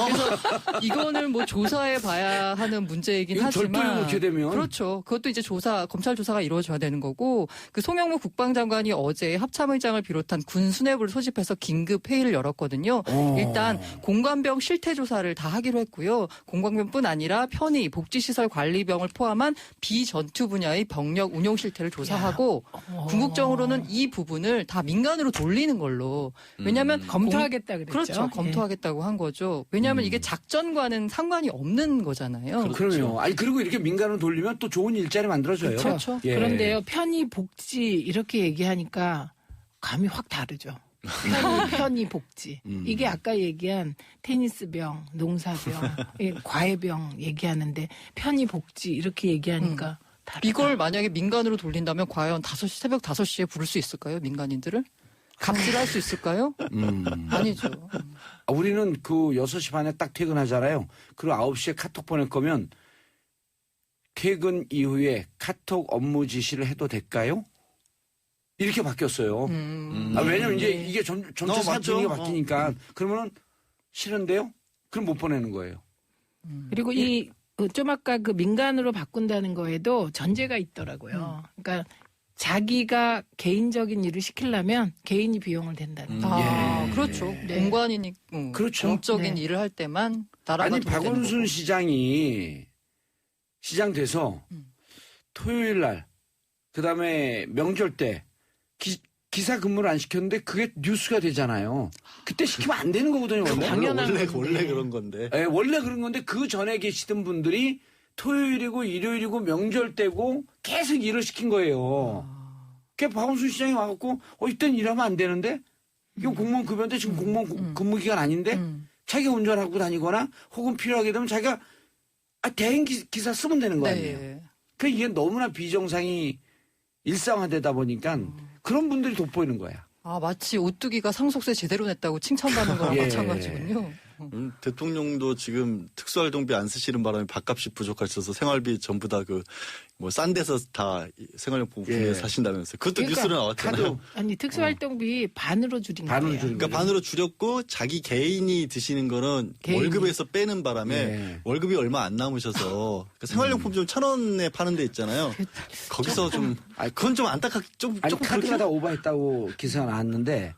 그래서 이거는 뭐 조사해 봐야 하는 문제이긴 이건 하지만 절도를 그렇게 되면. 그렇죠. 그것도 이제 검찰 조사가 이루어져야 되는 거고 그 송영무 국방장관이 어제 합참의장을 비롯한 군 수뇌부를 소집해서 긴급 회의를 열었거든요. 일단 공관병 실태 조사를 다 하기로 했고요. 공관병뿐 아니라 편의, 복지시설 관리병을 포함한 비전투 분야의 병력 운용 실태를 조사하고 궁극적으로는 이 부분을 다 민간으로 돌리는 걸로. 왜냐하면 검토하겠다 그랬죠. 그렇죠. 예. 검토하겠다고 한 거죠. 왜냐하면 이게 작전과는 상관이 없는 거잖아요. 그럼요. 아니 그리고 이렇게 민간으로 돌리면 또 좋은 일자리 만들어줘요. 그렇죠. 예. 그런데요, 편의, 복지 이렇게 얘기하니까 감이 확 다르죠. 편의 복지. 이게 아까 얘기한 테니스병, 농사병, 과외병 얘기하는데 편의 복지 이렇게 얘기하니까 다르다. 이걸 만약에 민간으로 돌린다면 과연 새벽 5시에 부를 수 있을까요? 민간인들을? 갑질할 수 있을까요? 아니죠. 우리는 그 6시 반에 딱 퇴근하잖아요. 그리고 9시에 카톡 보낼 거면 퇴근 이후에 카톡 업무 지시를 해도 될까요? 이렇게 바뀌었어요. 왜냐면 이제 이게 전체 사정이 바뀌니까 그러면은 싫은데요? 그럼 못 보내는 거예요. 그리고 좀 아까 그 민간으로 바꾼다는 거에도 전제가 있더라고요. 그러니까 자기가 개인적인 일을 시키려면 개인이 비용을 댄다는 거예요. 그렇죠. 네. 공관이니 그렇죠. 공적인 네. 일을 할 때만 나라가 아니 박원순 시장이 시장 돼서 토요일 날 그다음에 명절 때 기사 근무를 안 시켰는데 그게 뉴스가 되잖아요. 그때 시키면 안 되는 거거든요. 원래. 당연한 원래 건데. 그런 건데. 네, 원래 그런 건데 그 전에 계시던 분들이 토요일이고 일요일이고 명절 때고 계속 일을 시킨 거예요. 그러니까 박원순 시장이 와갖고 이때는 일하면 안 되는데 이거 공무원 급여인데 지금 공무원 근무 기간 아닌데 자기가 운전하고 다니거나 혹은 필요하게 되면 자기가 대행 기사 쓰면 되는 거 아니에요. 네. 그러니까 이게 너무나 비정상이 일상화되다 보니까 그런 분들이 돋보이는 거야. 마치 오뚜기가 상속세 제대로 냈다고 칭찬받는 거랑 예. 마찬가지군요. 대통령도 지금 특수활동비 안 쓰시는 바람에 밥값이 부족하셔서 생활비 전부 다 싼 데서 다 생활용품 구해 사신다면서요. 그것도 뉴스로 나왔잖아요. 아니 특수활동비 반으로 줄인 거예요. 그러니까 반으로 줄였고 자기 개인이 드시는 거는 월급에서 빼는 바람에 월급이 얼마 안 남으셔서 그러니까 생활용품 좀 1,000원에 파는 데 있잖아요. 거기서 좀 그건 좀 안타깝게 좀 카드가 다 오버했다고 기사가 나왔는데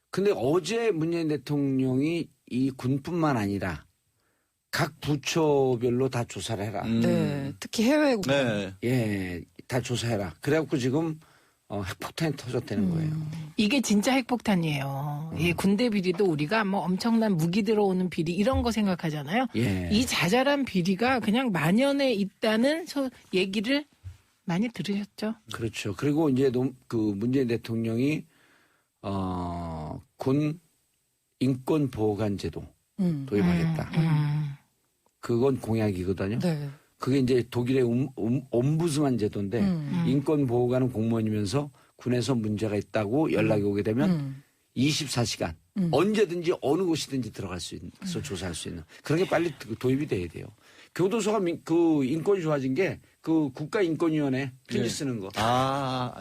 근데 어제 문재인 대통령이 이 군뿐만 아니라 각 부처별로 다 조사를 해라. 네, 특히 해외 네. 예, 다 조사해라. 그래갖고 지금 핵폭탄이 터졌다는 거예요. 이게 진짜 핵폭탄이에요. 군대 비리도 우리가 뭐 엄청난 무기 들어오는 비리 이런 거 생각하잖아요. 예. 이 자잘한 비리가 그냥 만연해 있다는 얘기를 많이 들으셨죠? 그렇죠. 그리고 이제 그 문재인 대통령이 군 인권보호관제도 도입하겠다. 그건 공약이거든요. 네. 그게 이제 독일의 옴부스만 제도인데 인권보호관은 공무원이면서 군에서 문제가 있다고 연락이 오게 되면 24시간 언제든지 어느 곳이든지 들어갈 수 있어 조사할 수 있는 그런 게 빨리 도입이 돼야 돼요. 교도소가 그 인권이 좋아진 게 그 국가인권위원회 편지 쓰는 거.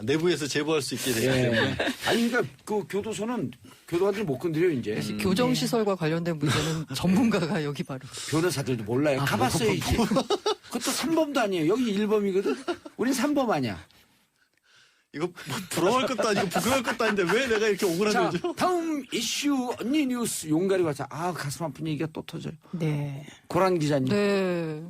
내부에서 제보할 수 있게 되기 때문에. 아니 그러니까 그 교도소는 교도관들 못 건드려 이제. 교정시설과 관련된 문제는 전문가가 여기 바로. 변호사들도 몰라요. 가봤어야지. 그것도 3범도 아니에요. 여기 1범이거든. 우린 3범 아니야. 이거 부러워할 것도 아니고 부끄러울 것도 아닌데 왜 내가 이렇게 억울한 자, 거죠? 다음 이슈 언니 뉴스 용가리 과자. 가슴 아픈 얘기가 또 터져요. 네. 고란 기자님. 네.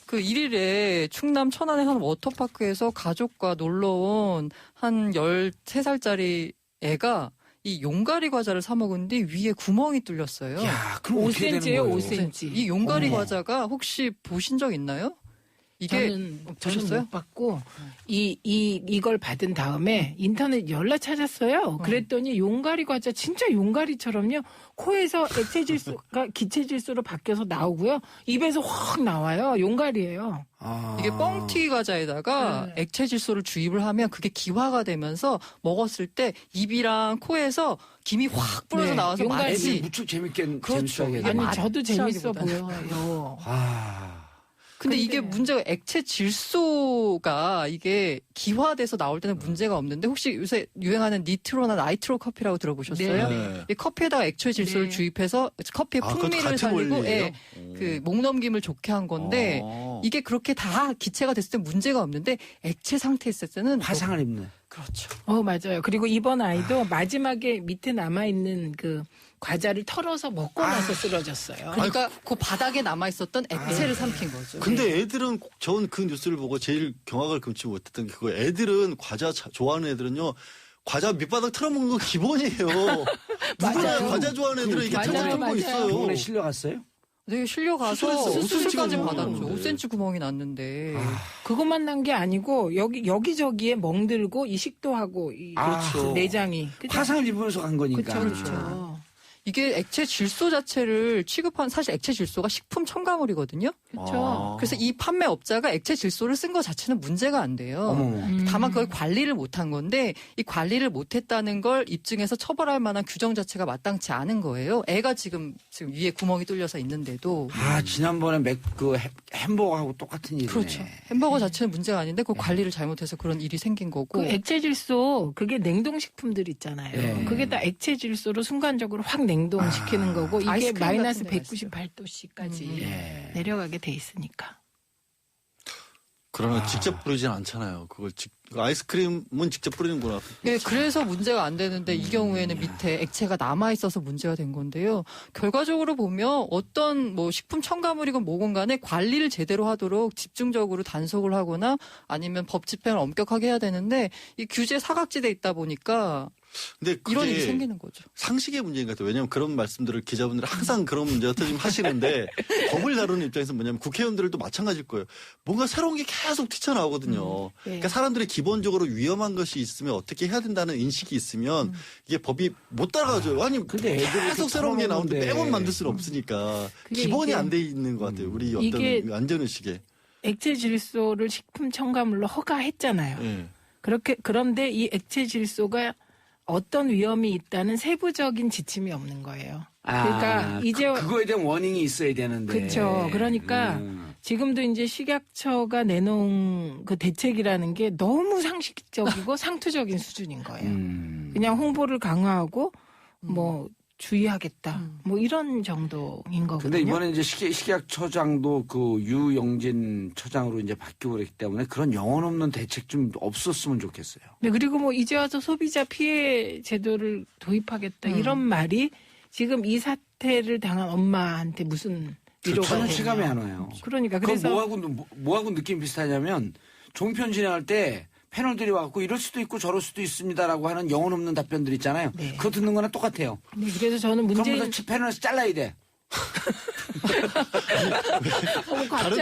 그 1일에 충남 천안의 한 워터파크에서 가족과 놀러 온 한 13살짜리 애가 이 용가리 과자를 사 먹은데 위에 구멍이 뚫렸어요. 야, 그럼 어떻게 되는 5cm예요, 거예요? 5cm. 이 용가리 과자가 혹시 보신 적 있나요? 이게 저는 보셨어요? 못 받고 이걸 받은 다음에 인터넷 연락 찾았어요. 그랬더니 용가리 과자 진짜 용가리처럼요. 코에서 액체질소가 기체질소로 바뀌어서 나오고요. 입에서 확 나와요. 용가리예요. 이게 뻥튀기 과자에다가 액체 질소를 주입을 하면 그게 기화가 되면서 먹었을 때 입이랑 코에서 김이 확 불어서 네, 나와서 용가리. 마치 무척 재밌게 그렇죠. 재밌게 이게 아니 맛 저도 재밌어 취하기보다는. 보여요. 근데 이게 문제가 액체 질소가 이게 기화돼서 나올 때는 문제가 없는데 혹시 요새 유행하는 니트로나 나이트로 커피라고 들어보셨어요? 네. 이 커피에다가 액체 질소를 네. 주입해서 커피의 그것도 풍미를 같은 살리고 원리예요? 그 목넘김을 좋게 한 건데 이게 그렇게 다 기체가 됐을 때 문제가 없는데 액체 상태에 있을 때는 화상을 입는. 그렇죠. 맞아요. 그리고 이번 아이도 마지막에 밑에 남아있는 그 과자를 털어서 먹고 나서 쓰러졌어요. 그러니까 그 바닥에 남아 있었던 액체를 삼킨 거죠. 근데 애들은 전 그 뉴스를 보고 제일 경악을 금치 못했던 게 그거 애들은 과자 좋아하는 애들은요. 과자 밑바닥 틀어먹는 거 기본이에요. 누구나 맞아요. 과자 좋아하는 애들은 이게 맞아요, 틀어먹고 맞아요. 있어요. 병원에 실려갔어요? 네, 실려가서 수술했어. 수술까지 5cm 받았죠. 구멍이 5cm 구멍이 났는데. 그것만 난 게 아니고 여기저기에 멍들고 이식도 하고 그렇죠. 내장이 그죠? 화상을 입으면서 간 거니까. 그렇죠. 이게 액체 질소 자체를 취급한 사실 액체 질소가 식품 첨가물이거든요. 그렇죠. 그래서 이 판매업자가 액체 질소를 쓴 것 자체는 문제가 안 돼요. 어머머. 다만 그걸 관리를 못한 건데 이 관리를 못했다는 걸 입증해서 처벌할 만한 규정 자체가 마땅치 않은 거예요. 애가 지금 위에 구멍이 뚫려서 있는데도. 지난번에 햄버거하고 똑같은 일이네. 그렇죠. 햄버거 자체는 문제가 아닌데 그 관리를 잘못해서 그런 일이 생긴 거고. 그 액체 질소 그게 냉동식품들 있잖아요. 네. 그게 다 액체 질소로 순간적으로 확 냉동시키는 거고 이게 아이스크림 마이너스 같은 데 맛있어요. 198도씨까지 예. 내려가게 돼 있으니까. 그러나 직접 뿌리진 않잖아요. 아이스크림은 직접 뿌리는구나. 네, 그래서 문제가 안 되는데 이 경우에는 밑에 액체가 남아 있어서 문제가 된 건데요. 결과적으로 보면 어떤 뭐 식품 첨가물이건 뭐건 간에 관리를 제대로 하도록 집중적으로 단속을 하거나 아니면 법 집행을 엄격하게 해야 되는데 이 규제 사각지대에 있다 보니까 근데 이런 일이 그게 생기는 거죠. 상식의 문제인 것 같아요. 왜냐하면 그런 말씀들을 기자분들은 항상 그런 문제가 터지면 하시는데 법을 다루는 입장에서 뭐냐면 국회의원들도 마찬가지일 거예요. 뭔가 새로운 게 계속 튀쳐나오거든요. 네. 그러니까 사람들이 기본적으로 위험한 것이 있으면 어떻게 해야 된다는 인식이 있으면 이게 법이 못 따라가죠. 아니 근데 애들이 계속 새로운 게 나오는데 털어먹는데. 매번 만들 수는 없으니까 그게 기본이 이게- 안 돼 있는 것 같아요. 우리 이게- 어떤 안전의식에. 액체 질소를 식품 첨가물로 허가했잖아요. 예. 그런데 이 액체 질소가 어떤 위험이 있다는 세부적인 지침이 없는 거예요. 그러니까 이제 그거에 대한 워닝이 있어야 되는데. 그렇죠. 그러니까 지금도 이제 식약처가 내놓은 그 대책이라는 게 너무 상식적이고 상투적인 수준인 거예요. 그냥 홍보를 강화하고 뭐 주의하겠다. 뭐 이런 정도인 거거든요. 근데 이번에 이제 식약처장도 그 유영진 처장으로 이제 바뀌고 그랬기 때문에 그런 영혼 없는 대책 좀 없었으면 좋겠어요. 네, 그리고 뭐 이제 와서 소비자 피해 제도를 도입하겠다 이런 말이 지금 이 사태를 당한 엄마한테 무슨 위로가 전혀 되냐. 실감이 안 와요. 그러니까 그럼 그래서 뭐하고 느낌 비슷하냐면 종편 진행할 때 패널들이 와갖고 이럴 수도 있고 저럴 수도 있습니다라고 하는 영혼 없는 답변들 있잖아요. 네. 그거 듣는 거랑 똑같아요. 네, 그래서 저는 문재인 그러면서 패널에서 잘라야 돼.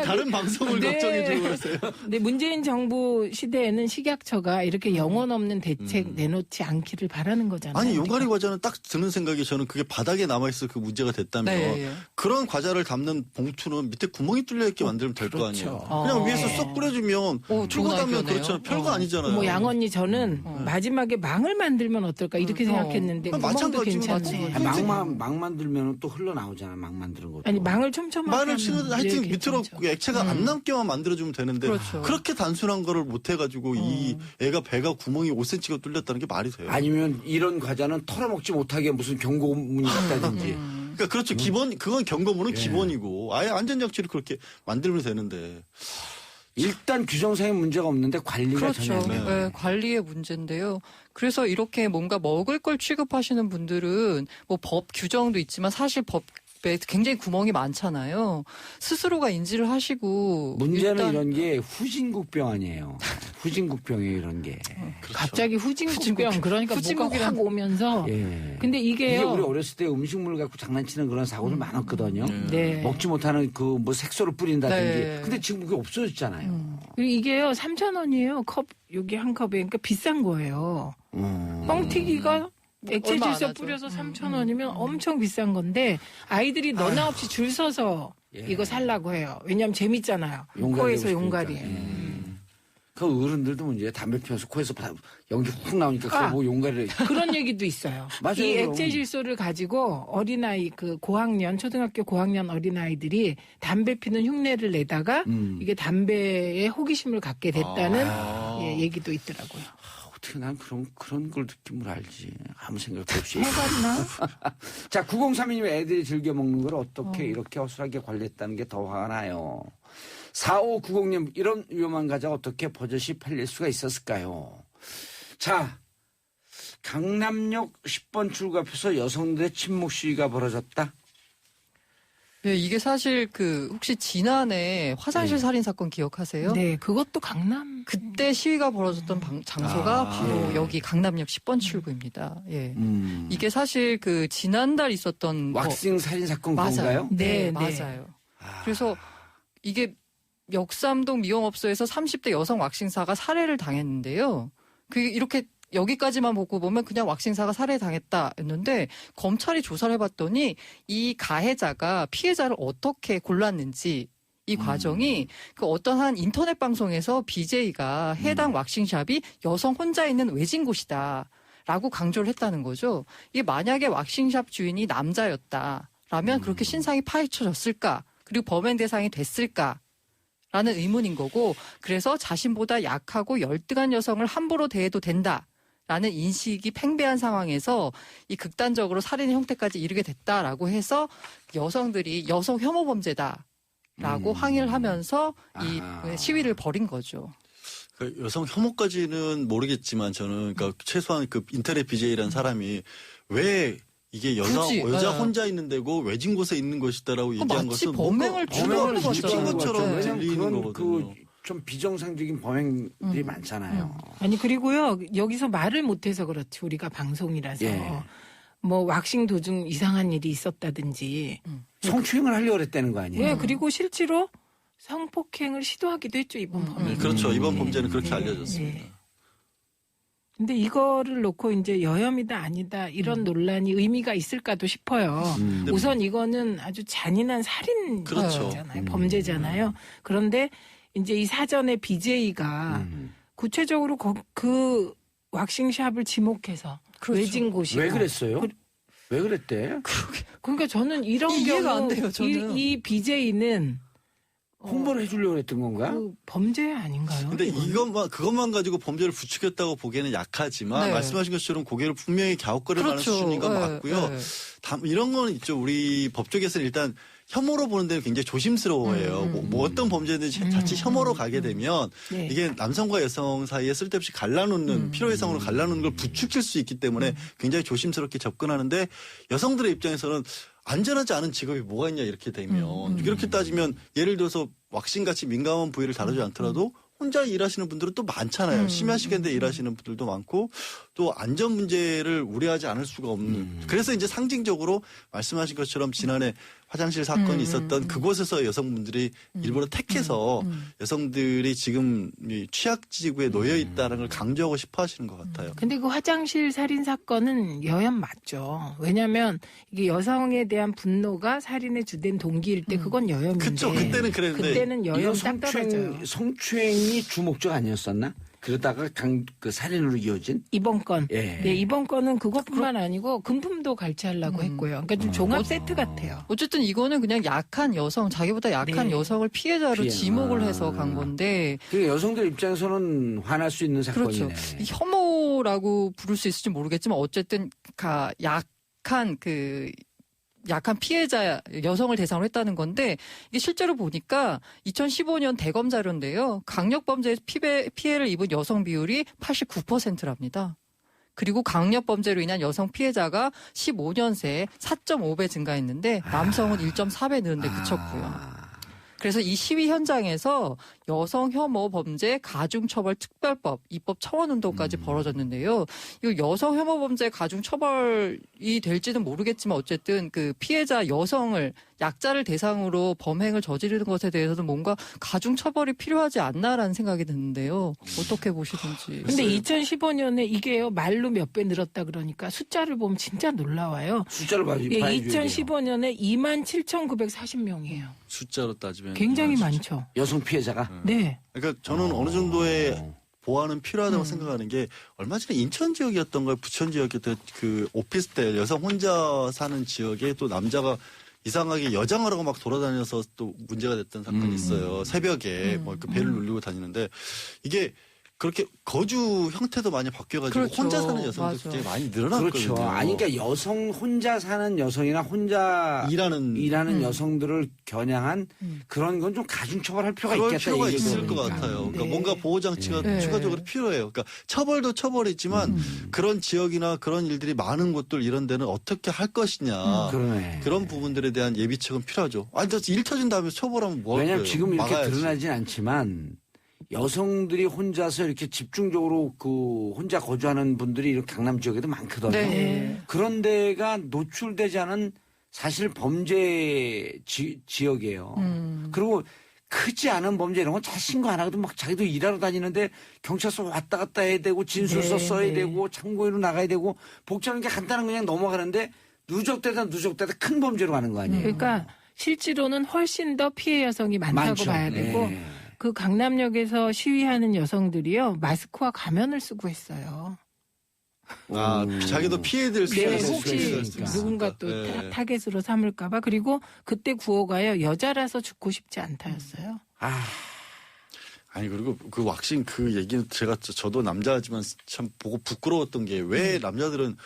다른 방송을 네. 걱정해 주고 그러세요. 네, 문재인 정부 시대에는 식약처가 이렇게 영혼 없는 대책 내놓지 않기를 바라는 거잖아요. 아니 우리가. 용가리 과자는 딱 드는 생각이 저는 그게 바닥에 남아있어 그 문제가 됐다면 네. 그런 과자를 담는 봉투는 밑에 구멍이 뚫려 있게 만들면 될 거 그렇죠. 아니에요. 그냥 아. 위에서 쏙 뿌려주면 오, 좋은 풀고 가면 아이디어네요. 그렇잖아요. 별거 아니잖아요. 뭐 양언니 저는 마지막에 망을 만들면 어떨까 이렇게 생각했는데 구멍도 마찬가지로 괜찮네. 마찬가지. 막 만들면 또 흘러나오잖아. 막 만드는 것도. 아니 망을 촘촘하게 말을 하면 치는 하여튼 네, 밑으로 괜찮죠. 액체가 안 남게만 만들어주면 되는데 그렇죠. 그렇게 단순한 거를 못 해가지고 이 애가 배가 구멍이 5cm가 뚫렸다는 게 말이 돼요. 아니면 이런 과자는 털어먹지 못하게 무슨 경고문이 있다든지. 그러니까 그렇죠. 기본 그건 경고문은 예. 기본이고 아예 안전장치를 그렇게 만들면 되는데 일단 규정상의 문제가 없는데 관리가 그렇죠. 전혀 안 돼요. 네, 관리의 문제인데요. 그래서 이렇게 뭔가 먹을 걸 취급하시는 분들은 뭐 법 규정도 있지만 사실 법에 굉장히 구멍이 많잖아요. 스스로가 인지를 하시고 문제는 일단 이런 게 후진국병 아니에요. 후진국병이에요, 이런 게. 갑자기 후진국병 그러니까 뭐가 확 오면서 예. 근데 이게 이게요. 우리 어렸을 때 음식물 갖고 장난치는 그런 사고들 많았거든요. 네. 먹지 못하는 그 뭐 색소를 뿌린다든지. 네. 근데 지금 그게 없어졌잖아요. 그리고 이게요 3,000원이에요. 컵 여기 한 컵에 그러니까 비싼 거예요. 뻥튀기가 액체 얼마 안 질소 하죠. 뿌려서 3,000원이면 엄청 비싼 건데 아이들이 너나 없이 줄 서서 이거 살라고 해요. 왜냐하면 재밌잖아요. 코에서 용가리. 그 어른들도 문제예요. 담배 피워서 코에서 연기 훅 나오니까 그거 뭐 용가리를. 그런 얘기도 있어요. 맞아요, 이 그럼. 액체 질소를 가지고 어린아이 그 고학년 초등학교 고학년 어린아이들이 담배 피는 흉내를 내다가 이게 담배에 호기심을 갖게 됐다는 예, 얘기도 있더라고요. 어떻게 난 그런 걸 느낌을 알지. 아무 생각도 없이. 해봤나? 자, 9032님 애들이 즐겨 먹는 걸 어떻게 이렇게 허술하게 관리했다는 게 더 화가 나요. 4590님 이런 위험한 과자 어떻게 버젓이 팔릴 수가 있었을까요? 자, 강남역 10번 출구 앞에서 여성들의 침묵 시위가 벌어졌다. 네, 이게 사실 혹시 지난해 화장실 살인 사건 기억하세요? 네, 그것도 강남. 그때 시위가 벌어졌던 장소가 바로 여기 강남역 10번 출구입니다. 예. 이게 사실 지난달 있었던 왁싱 살인 사건 맞아요. 그건가요? 네, 네. 맞아요. 그래서 이게 역삼동 미용업소에서 30대 여성 왁싱사가 살해를 당했는데요. 이렇게 여기까지만 보고 보면 그냥 왁싱사가 살해당했다였는데 검찰이 조사를 해봤더니 이 가해자가 피해자를 어떻게 골랐는지 이 과정이 어떤 한 인터넷 방송에서 BJ가 해당 왁싱샵이 여성 혼자 있는 외진 곳이다 라고 강조를 했다는 거죠. 이게 만약에 왁싱샵 주인이 남자였다라면 그렇게 신상이 파헤쳐졌을까? 그리고 범행 대상이 됐을까? 라는 의문인 거고, 그래서 자신보다 약하고 열등한 여성을 함부로 대해도 된다. 라는 인식이 팽배한 상황에서 이 극단적으로 살인의 형태까지 이르게 됐다라고 해서 여성들이 여성 혐오 범죄다라고 항의를 하면서 이 시위를 벌인 거죠. 여성 혐오까지는 모르겠지만 저는 최소한 인터넷 BJ라는 사람이 왜 이게 여자 혼자 있는 데고 외진 곳에 있는 것이다라고 얘기한 것은 범행을 추구하는 시킨 것처럼 왜냐면 들리는 그런 거거든요. 좀 비정상적인 범행들이 많잖아요. 아니 그리고요 여기서 말을 못해서 그렇지 우리가 방송이라서 예. 뭐 왁싱 도중 이상한 일이 있었다든지 성추행을 하려고 그랬다는 거 아니에요? 네, 그리고 실제로 성폭행을 시도하기도 했죠 이번 범인. 그렇죠. 이번 범죄는 그렇게 알려졌습니다. 네. 근데 이거를 놓고 이제 여혐이다 아니다 이런 논란이 의미가 있을까도 싶어요. 우선 이거는 아주 잔인한 살인이잖아요. 그렇죠. 범죄잖아요. 그런데 이제 이 사전에 BJ가 구체적으로 그 왁싱샵을 지목해서 그렇죠. 외진 곳이고 왜 그랬어요? 왜 그랬대? 그러니까 저는 이런 이해가 경우 안 돼요, 저는. 이 BJ는 홍보를 해주려고 했던 건가? 그 범죄 아닌가요? 근데 그것만 가지고 범죄를 부추겼다고 보기에는 약하지만 네. 말씀하신 것처럼 고개를 분명히 갸웃거릴 만한 수준인 건 맞고요. 네. 이런 건 있죠. 우리 법조계에서는 일단 혐오로 보는 데는 굉장히 조심스러워해요. 뭐 어떤 범죄든지 자칫 혐오로 가게 되면 네. 이게 남성과 여성 사이에 쓸데없이 갈라놓는 필요이상으로 갈라놓는 걸 부추길 수 있기 때문에 굉장히 조심스럽게 접근하는데 여성들의 입장에서는 안전하지 않은 직업이 뭐가 있냐 이렇게 되면 이렇게 따지면 예를 들어서 왁싱같이 민감한 부위를 다루지 않더라도 혼자 일하시는 분들은 또 많잖아요. 심야 시간대 일하시는 분들도 많고 또 안전 문제를 우려하지 않을 수가 없는. 그래서 이제 상징적으로 말씀하신 것처럼 지난해 화장실 사건이 있었던 그곳에서 여성분들이 일부러 택해서 여성들이 지금 이 취약지구에 놓여 있다는 걸 강조하고 싶어 하시는 것 같아요. 근데 그 화장실 살인 사건은 여혐 맞죠. 왜냐하면 이게 여성에 대한 분노가 살인의 주된 동기일 때 그건 여혐인데. 그쵸. 그때는 그랬는데. 그때는 여혐 이거 딱 떨어져요. 성추행이 주목적 아니었었나? 그러다가 살인으로 이어진? 이번 건. 예. 네, 이번 건은 그것뿐만 아니고 금품도 갈취하려고 했고요. 그러니까 좀 종합 세트 같아요. 어쨌든 이거는 그냥 약한 여성, 자기보다 약한 네. 여성을 피해자로 지목을 해서 간 건데. 그 여성들 입장에서는 화날 수 있는 사건이네. 그렇죠. 이 혐오라고 부를 수 있을지 모르겠지만 어쨌든 약한 피해자 여성을 대상으로 했다는 건데 이게 실제로 보니까 2015년 대검 자료인데요. 강력범죄 피해를 입은 여성 비율이 89%랍니다. 그리고 강력범죄로 인한 여성 피해자가 15년 새에 4.5배 증가했는데 남성은 1.4배 느는데 그쳤고요. 그래서 이 시위 현장에서 여성 혐오 범죄 가중처벌 특별법 입법 청원 운동까지 벌어졌는데요. 이 여성 혐오 범죄 가중처벌이 될지는 모르겠지만 어쨌든 그 피해자 여성을 약자를 대상으로 범행을 저지르는 것에 대해서는 뭔가 가중처벌이 필요하지 않나라는 생각이 드는데요. 어떻게 보시는지. 근데 2015년에 이게요 말로 몇 배 늘었다 그러니까 숫자를 보면 진짜 놀라워요. 숫자를 봐야죠. 2015년에 27,940명이에요. 숫자로 따지면. 굉장히 많죠. 여성 피해자가. 네. 그러니까 저는 어느 정도의 보완은 필요하다고 생각하는 게 얼마 전에 인천 지역이었던가요? 부천 지역이었던 그 오피스텔 여성 혼자 사는 지역에 또 남자가 이상하게 여장하라고 막 돌아다녀서 또 문제가 됐던 사건이 있어요. 새벽에 그 배를 눌리고 다니는데 이게 그렇게 거주 형태도 많이 바뀌어가지고 그렇죠. 혼자 사는 여성들 맞아. 굉장히 많이 늘어났거든요. 그렇죠. 아니 그러니까 혼자 사는 여성이나 혼자 일하는 여성들을 겨냥한 그런 건 좀 가중처벌할 필요가 그럴 있겠다. 필요가 이게 있을 것 그러니까. 같아요. 그러니까 네. 뭔가 보호 장치가 네. 추가적으로 필요해요. 그러니까 처벌도 처벌이지만 그런 지역이나 그런 일들이 많은 곳들 이런 데는 어떻게 할 것이냐. 그러네. 그런 부분들에 대한 예비책은 필요하죠. 아니, 일 터진 다음에 처벌하면 뭐 할 거예요? 왜냐하면 지금 이렇게 막아야지. 드러나진 않지만 여성들이 혼자서 이렇게 집중적으로 그 혼자 거주하는 분들이 이렇게 강남 지역에도 많거든요. 네. 그런 데가 노출되지 않은 사실 범죄 지역이에요. 그리고 크지 않은 범죄 이런 건 잘 신고 안 하거든. 막 자기도 일하러 다니는데 경찰서 왔다 갔다 해야 되고 진술서 네, 써야 네. 되고 참고인으로 나가야 되고 복잡한 게 간단한 거 그냥 넘어가는데 누적되다 큰 범죄로 가는 거 아니에요. 그러니까 실제로는 훨씬 더 피해 여성이 많다고 많죠. 봐야 되고 네. 그 강남역에서 시위하는 여성들이요 마스크와 가면을 쓰고 했어요. 자기도 피해될 수 네, 있을 혹시 수 있으니까. 누군가 또 네. 타겟으로 삼을까봐. 그리고 그때 구호가요 여자라서 죽고 싶지 않다였어요. 아니 그리고 그 왁싱 그 얘기는 저도 남자지만 참 보고 부끄러웠던 게 왜 남자들은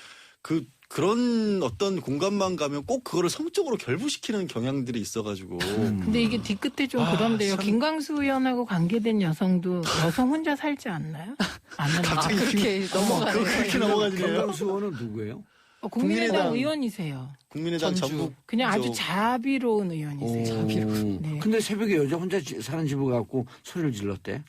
그런 어떤 공간만 가면 꼭 그거를 성적으로 결부시키는 경향들이 있어가지고 근데 이게 뒤끝에 좀 그런데요. 참. 김광수 의원하고 관계된 여성도 여성 혼자 살지 않나요? 안 하나요? 갑자기 그렇게 넘어가네요. 그렇게 넘어가지네요. 경강수 의원은 누구예요? 국민의당 국민의당 의원이세요. 국민의당 전주. 전북 그냥 아주 자비로운 의원이세요. 네. 근데 새벽에 여자 혼자 사는 집을 갖고 소리를 질렀대.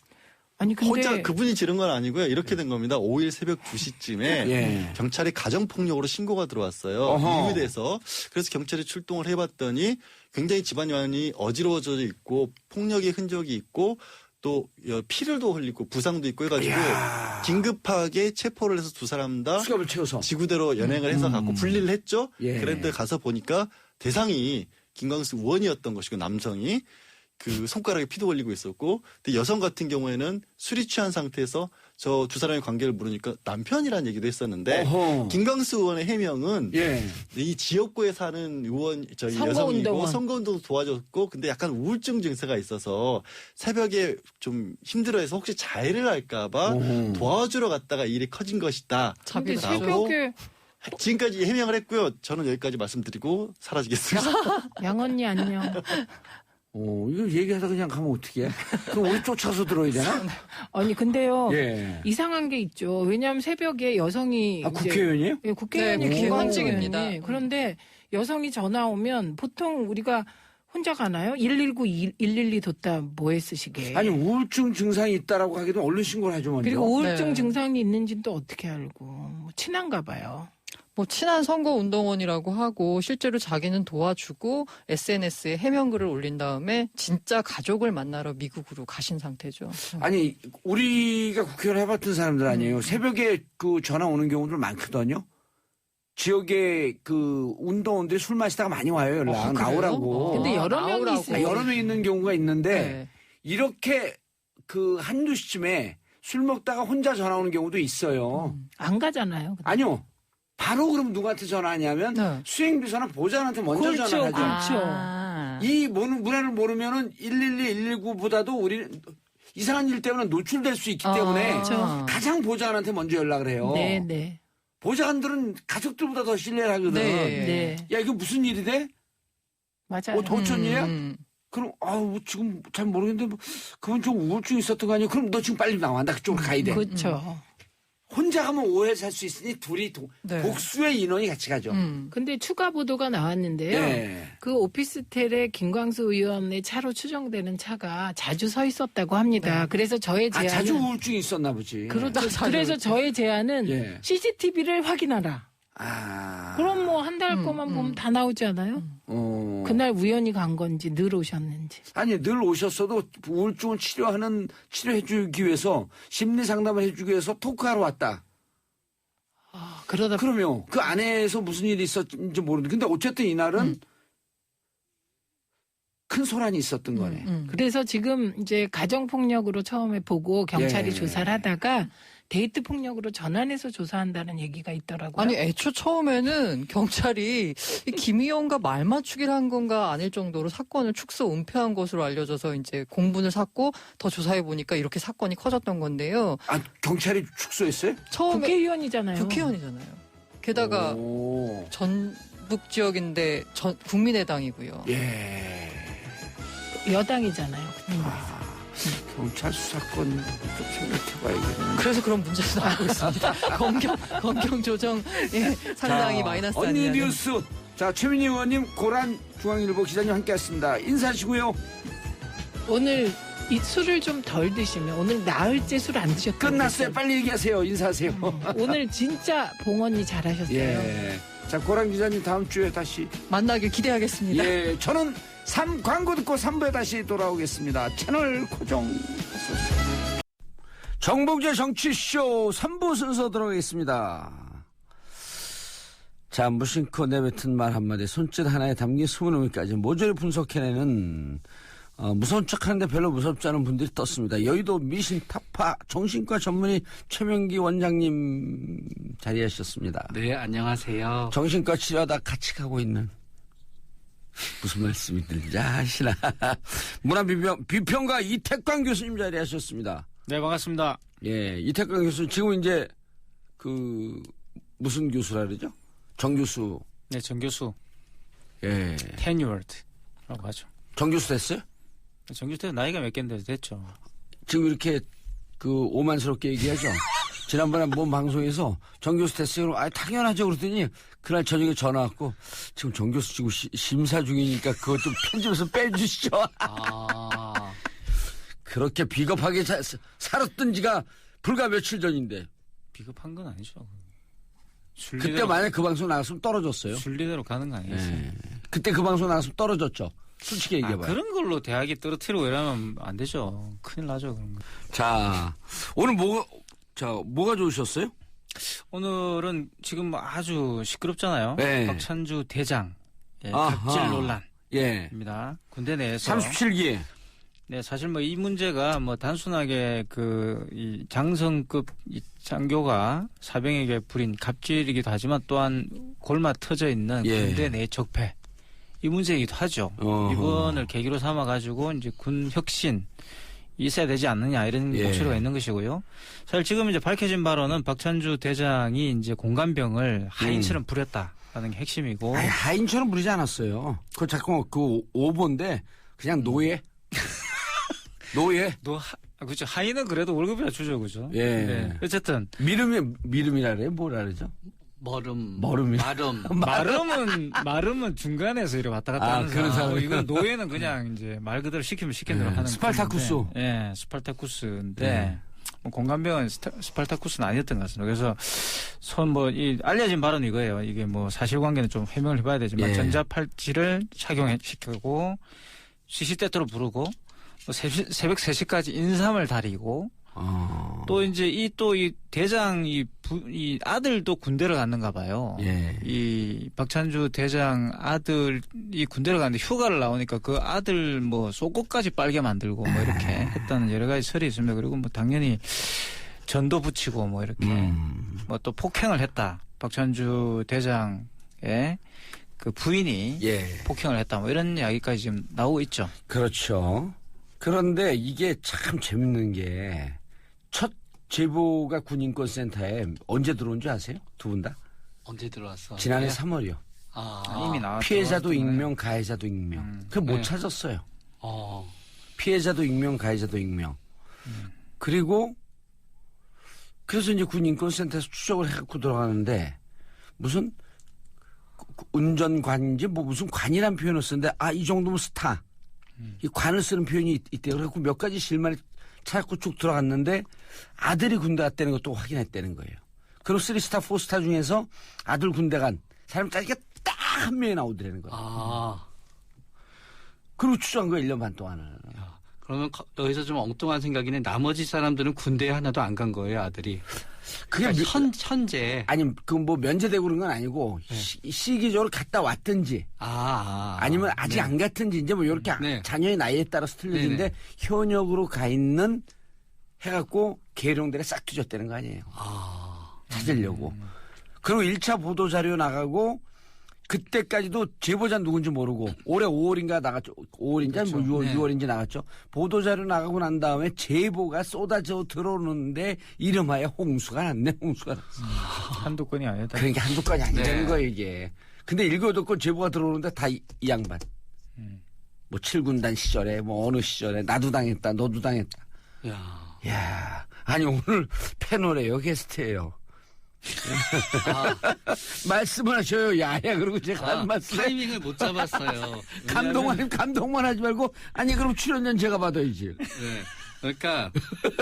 아니 근데 혼자 그분이 지른 건 아니고요. 이렇게 된 겁니다. 5일 새벽 2시쯤에 예. 경찰이 가정폭력으로 신고가 들어왔어요. 어허. 이유돼서. 그래서 경찰이 출동을 해봤더니 굉장히 집안이 어지러워져 있고 폭력의 흔적이 있고 또 피를 흘리고 부상도 있고 해가지고 이야. 긴급하게 체포를 해서 두 사람 다 수갑을 채워서. 지구대로 연행을 해서 갖고 분리를 했죠. 예. 그런데 가서 보니까 대상이 김광수 의원이었던 것이고 남성이 그 손가락에 피도 흘리고 있었고 근데 여성 같은 경우에는 술이 취한 상태에서 저 두 사람의 관계를 물으니까 남편이라는 얘기도 했었는데 어허. 김광수 의원의 해명은 예. 이 지역구에 사는 여성이고 선거운동원. 선거운동 도와줬고 근데 약간 우울증 증세가 있어서 새벽에 좀 힘들어해서 혹시 자해를 할까봐 어허. 도와주러 갔다가 일이 커진 것이다. 근데 라고 새벽에 지금까지 해명을 했고요. 저는 여기까지 말씀드리고 사라지겠습니다. 양언니 안녕. 이거 얘기하다 그냥 가면 어떻게 해? 그럼 우리 쫓아서 들어야 되나? 아니 근데요. 예. 이상한 게 있죠. 왜냐하면 새벽에 여성이 아, 이제 국회의원이에요? 예, 국회의원이 네, 김광수 국회의원직입니다. 의원이. 그런데 여성이 전화 오면 보통 우리가 혼자 가나요? 119, 112 뒀다 뭐에 쓰시게. 아니, 우울증 증상이 있다라고 하기도 얼른 신고를 하죠, 먼저. 그리고 우울증 네. 증상이 있는지는 또 어떻게 알고. 뭐 친한가 봐요. 뭐 친한 선거운동원이라고 하고 실제로 자기는 도와주고 SNS에 해명글을 올린 다음에 진짜 가족을 만나러 미국으로 가신 상태죠. 아니, 우리가 국회의원 해봤던 사람들 아니에요. 새벽에 그 전화 오는 경우들 많거든요. 지역에 그 운동원들이 술 마시다가 많이 와요, 연락. 그래요? 나오라고. 근데 여러 명이 나오라고. 있어요. 여러 명 있는 경우가 있는데, 네. 이렇게 그 한두 시쯤에 술 먹다가 혼자 전화 오는 경우도 있어요. 안 가잖아요. 근데. 아니요. 바로 그럼 누구한테 전화하냐면 네. 수행비서나 보좌관한테 먼저 그렇죠, 전화하죠. 그렇죠. 이 문화를 모르면은 112, 119보다도 우리는 이상한 일 때문에 노출될 수 있기 때문에 그렇죠. 가장 보좌관한테 먼저 연락을 해요. 네, 네. 보좌관들은 가족들보다 더 신뢰를 하거든. 네. 네. 야, 이거 무슨 일이 돼? 맞아요. 도천 일이야? 그럼 지금 잘 모르겠는데 뭐, 그건 좀 우울증 있었던 거 아니야? 그럼 너 지금 빨리 나와. 나 그쪽으로 가야 돼. 그렇죠. 혼자 가면 오해 살 수 있으니 둘이 네. 복수의 인원이 같이 가죠. 근데 추가 보도가 나왔는데요. 네. 그 오피스텔에 김광수 의원의 차로 추정되는 차가 자주 서 있었다고 합니다. 그래서 저의 제안은 자주 우울증이 있었나 보지. 그래서 저의 제안은 예. CCTV를 확인하라. 그럼 뭐 한 달 거만 보면 다 나오지 않아요? 그날 우연히 간 건지 늘 오셨는지. 아니 늘 오셨어도 우울증을 치료해주기 위해서 심리 상담을 해주기 위해서 토크하러 왔다. 그러다 그러면 그 안에서 무슨 일이 있었는지 모르는데 근데 어쨌든 이날은 큰 소란이 있었던 거네. 그래서 지금 이제 가정폭력으로 처음에 보고 경찰이 예. 조사를 하다가 데이트 폭력으로 전환해서 조사한다는 얘기가 있더라고요. 아니 애초 처음에는 경찰이 이 김희영과 말 맞추기를 한 건가 아닐 정도로 사건을 축소 은폐한 것으로 알려져서 이제 공분을 샀고 더 조사해 보니까 이렇게 사건이 커졌던 건데요. 아, 경찰이 축소했어요? 처음에 국회의원이잖아요. 국회의원이잖아요. 게다가 오. 전북 지역인데 국민의당이고요. 예. 여당이잖아요. 경찰 수사권 좀 생각해봐야겠네. 그래서 그런 문제도 나오고 있습니다. 검경 조정 상당히 마이너스 언니 아니냐는. 뉴스. 자, 최민희 의원님, 고란 중앙일보 기자님 함께했습니다. 인사하시고요. 오늘 이 술을 좀 덜 드시면 오늘 나흘째 술 안 드셨다고 끝났어요. 빨리 얘기하세요. 인사하세요. 오늘 진짜 봉언니 잘하셨어요. 예. 자, 고란 기자님 다음 주에 다시. 만나길 기대하겠습니다. 예. 저는 광고 듣고 3부에 다시 돌아오겠습니다. 채널 고정하소서. 정봉재 정치쇼 3부 순서 들어가겠습니다. 자, 무심코 내뱉은 말 한마디, 손짓 하나에 담긴 숨은 의미까지 모조리 분석해내는 무서운 척하는데 별로 무섭지 않은 분들이 떴습니다. 여의도 미신 타파 정신과 전문의 최명기 원장님 자리하셨습니다. 네, 안녕하세요. 정신과 치료하다 같이 가고 있는 무슨 말씀이 들지 아시나. 문화비평가 이태광 교수님 자리하셨습니다. 네, 반갑습니다. 예, 이태광 교수 지금 이제 무슨 교수라 그러죠? 정 교수. 네, 정 교수. 예. 테뉴얼드라고 하죠. 정 교수 됐어요? 정 교수 나이가 몇 개인데 됐죠. 지금 이렇게 오만스럽게 얘기하죠. 지난번에 뭔 방송에서 정 교수 됐어요. 당연하죠. 그랬더니 그날 저녁에 전화 왔고 지금 정 교수 지금 심사 중이니까 그것 좀 편집해서 빼주시죠. 아, 그렇게 비겁하게 살았던 지가 불과 며칠 전인데. 비겁한 건 아니죠. 그때 만약 그 방송 나갔으면 떨어졌어요. 순리대로 가는 거 아니겠어요? 네. 그때 그 방송 나갔으면 떨어졌죠. 솔직히 얘기해봐요. 그런 걸로 대학이 떨어뜨리고 이러면 안 되죠. 큰일 나죠, 그런 거. 자, 오늘 뭐가 좋으셨어요? 오늘은 지금 아주 시끄럽잖아요. 네. 박찬주 대장 아하. 갑질 논란입니다. 예. 군대 내에서 37기. 네, 사실 이 문제가 단순하게 이 장성급 이 장교가 사병에게 부린 갑질이기도 하지만 또한 골마 터져 있는 예. 군대 내 적폐 이 문제이기도 하죠. 어허. 이번을 계기로 삼아 가지고 이제 군 혁신 있어야 되지 않느냐 이런 예. 목소리가 있는 것이고요. 사실 지금 이제 밝혀진 바로는 박찬주 대장이 이제 공관병을 하인처럼 부렸다라는 게 핵심이고. 아니, 하인처럼 부리지 않았어요. 그거 자꾸 오보인데 그냥 노예. 노예. 그렇죠. 하인은 그래도 월급이나 주죠, 그죠? 예. 네. 어쨌든 미름이라 그래요? 뭐라 그러죠? 마름. 마름은 중간에서 이렇게 왔다 갔다 하는 그런 사람. 사람. 이건 노예는 그냥 이제 말 그대로 시키면 시킨 대로 예. 하는. 스파르타쿠스. 건데, 예, 스파르타쿠스인데 공관병은 스파르타쿠스는 아니었던 것 같습니다. 그래서 알려진 바로는 이거예요. 이게 사실관계는 좀 해명을 해봐야 되지만 예. 전자팔찌를 착용시키고 시시때때로 부르고 새벽 3시까지 인삼을 다리고 또 이제 이 대장 이 아들도 군대를 갔는가 봐요. 예. 이 박찬주 대장 아들이 군대를 갔는데 휴가를 나오니까 그 아들 속옷까지 빨게 만들고 이렇게 했다는 여러 가지 설이 있습니다. 그리고 당연히 전도 붙이고 이렇게 또 폭행을 했다. 박찬주 대장의 그 부인이 예. 폭행을 했다. 이런 이야기까지 지금 나오고 있죠. 그렇죠. 그런데 이게 참 재밌는 게 첫 제보가 군인권센터에 언제 들어온 줄 아세요? 두 분 다? 언제 들어왔어? 지난해 네. 3월이요. 이미 나왔죠. 피해자도 익명, 가해자도 익명. 그거 못 네. 찾았어요. 어. 피해자도 익명, 가해자도 익명. 그리고 그래서 이제 군인권센터에서 추적을 해갖고 들어가는데 무슨 운전관인지 무슨 관이란 표현을 쓰는데 이 정도면 스타. 이 관을 쓰는 표현이 있대요. 그래갖고 몇 가지 실마리 찾고 쭉 들어갔는데 아들이 군대 갔다는 것도 확인했다는 거예요. 그리고 3스타, 4스타 중에서 아들 군대 간 사람 짜리가 딱 한 명이 나오더라는 거예요. 아. 그리고 추적한 거예요. 1년 반 동안을. 그러면 여기서 좀 엉뚱한 생각이네. 나머지 사람들은 군대에 하나도 안 간 거예요, 아들이. 그게 그러니까 현재. 아니 면제되고 그런 건 아니고 시기적으로 갔다 왔든지 아니면 아직 네. 안 갔든지 이제 이렇게 네. 자녀의 나이에 따라서 틀려지는데 네네. 현역으로 가 있는 해갖고 계룡들에 싹 뒤졌다는 거 아니에요. 찾으려고. 그리고 1차 보도자료 나가고 그때까지도 제보자 누군지 모르고 올해 5월인가 나갔죠. 5월인지 그렇죠. 뭐 6월, 네. 6월인지 나갔죠. 보도자료 나가고 난 다음에 제보가 쏟아져 들어오는데 이름하여 홍수가 났네. 홍수가 났어. 한두 건이 아니다. 그러니까 한두 건이 아니라는 네. 거예요 이게. 근데 7건 제보가 들어오는데 다 이 양반. 뭐 7군단 시절에 뭐 어느 시절에 나도 당했다 너도 당했다. 야 아니 오늘 패널이에요 게스트예요. 말씀을 하셔요. 야야 그러고 제가 한 말씀. 타이밍을 못 잡았어요. 감동만 하지 말고 아니 그럼 출연료 제가 받아야지. 네. 그러니까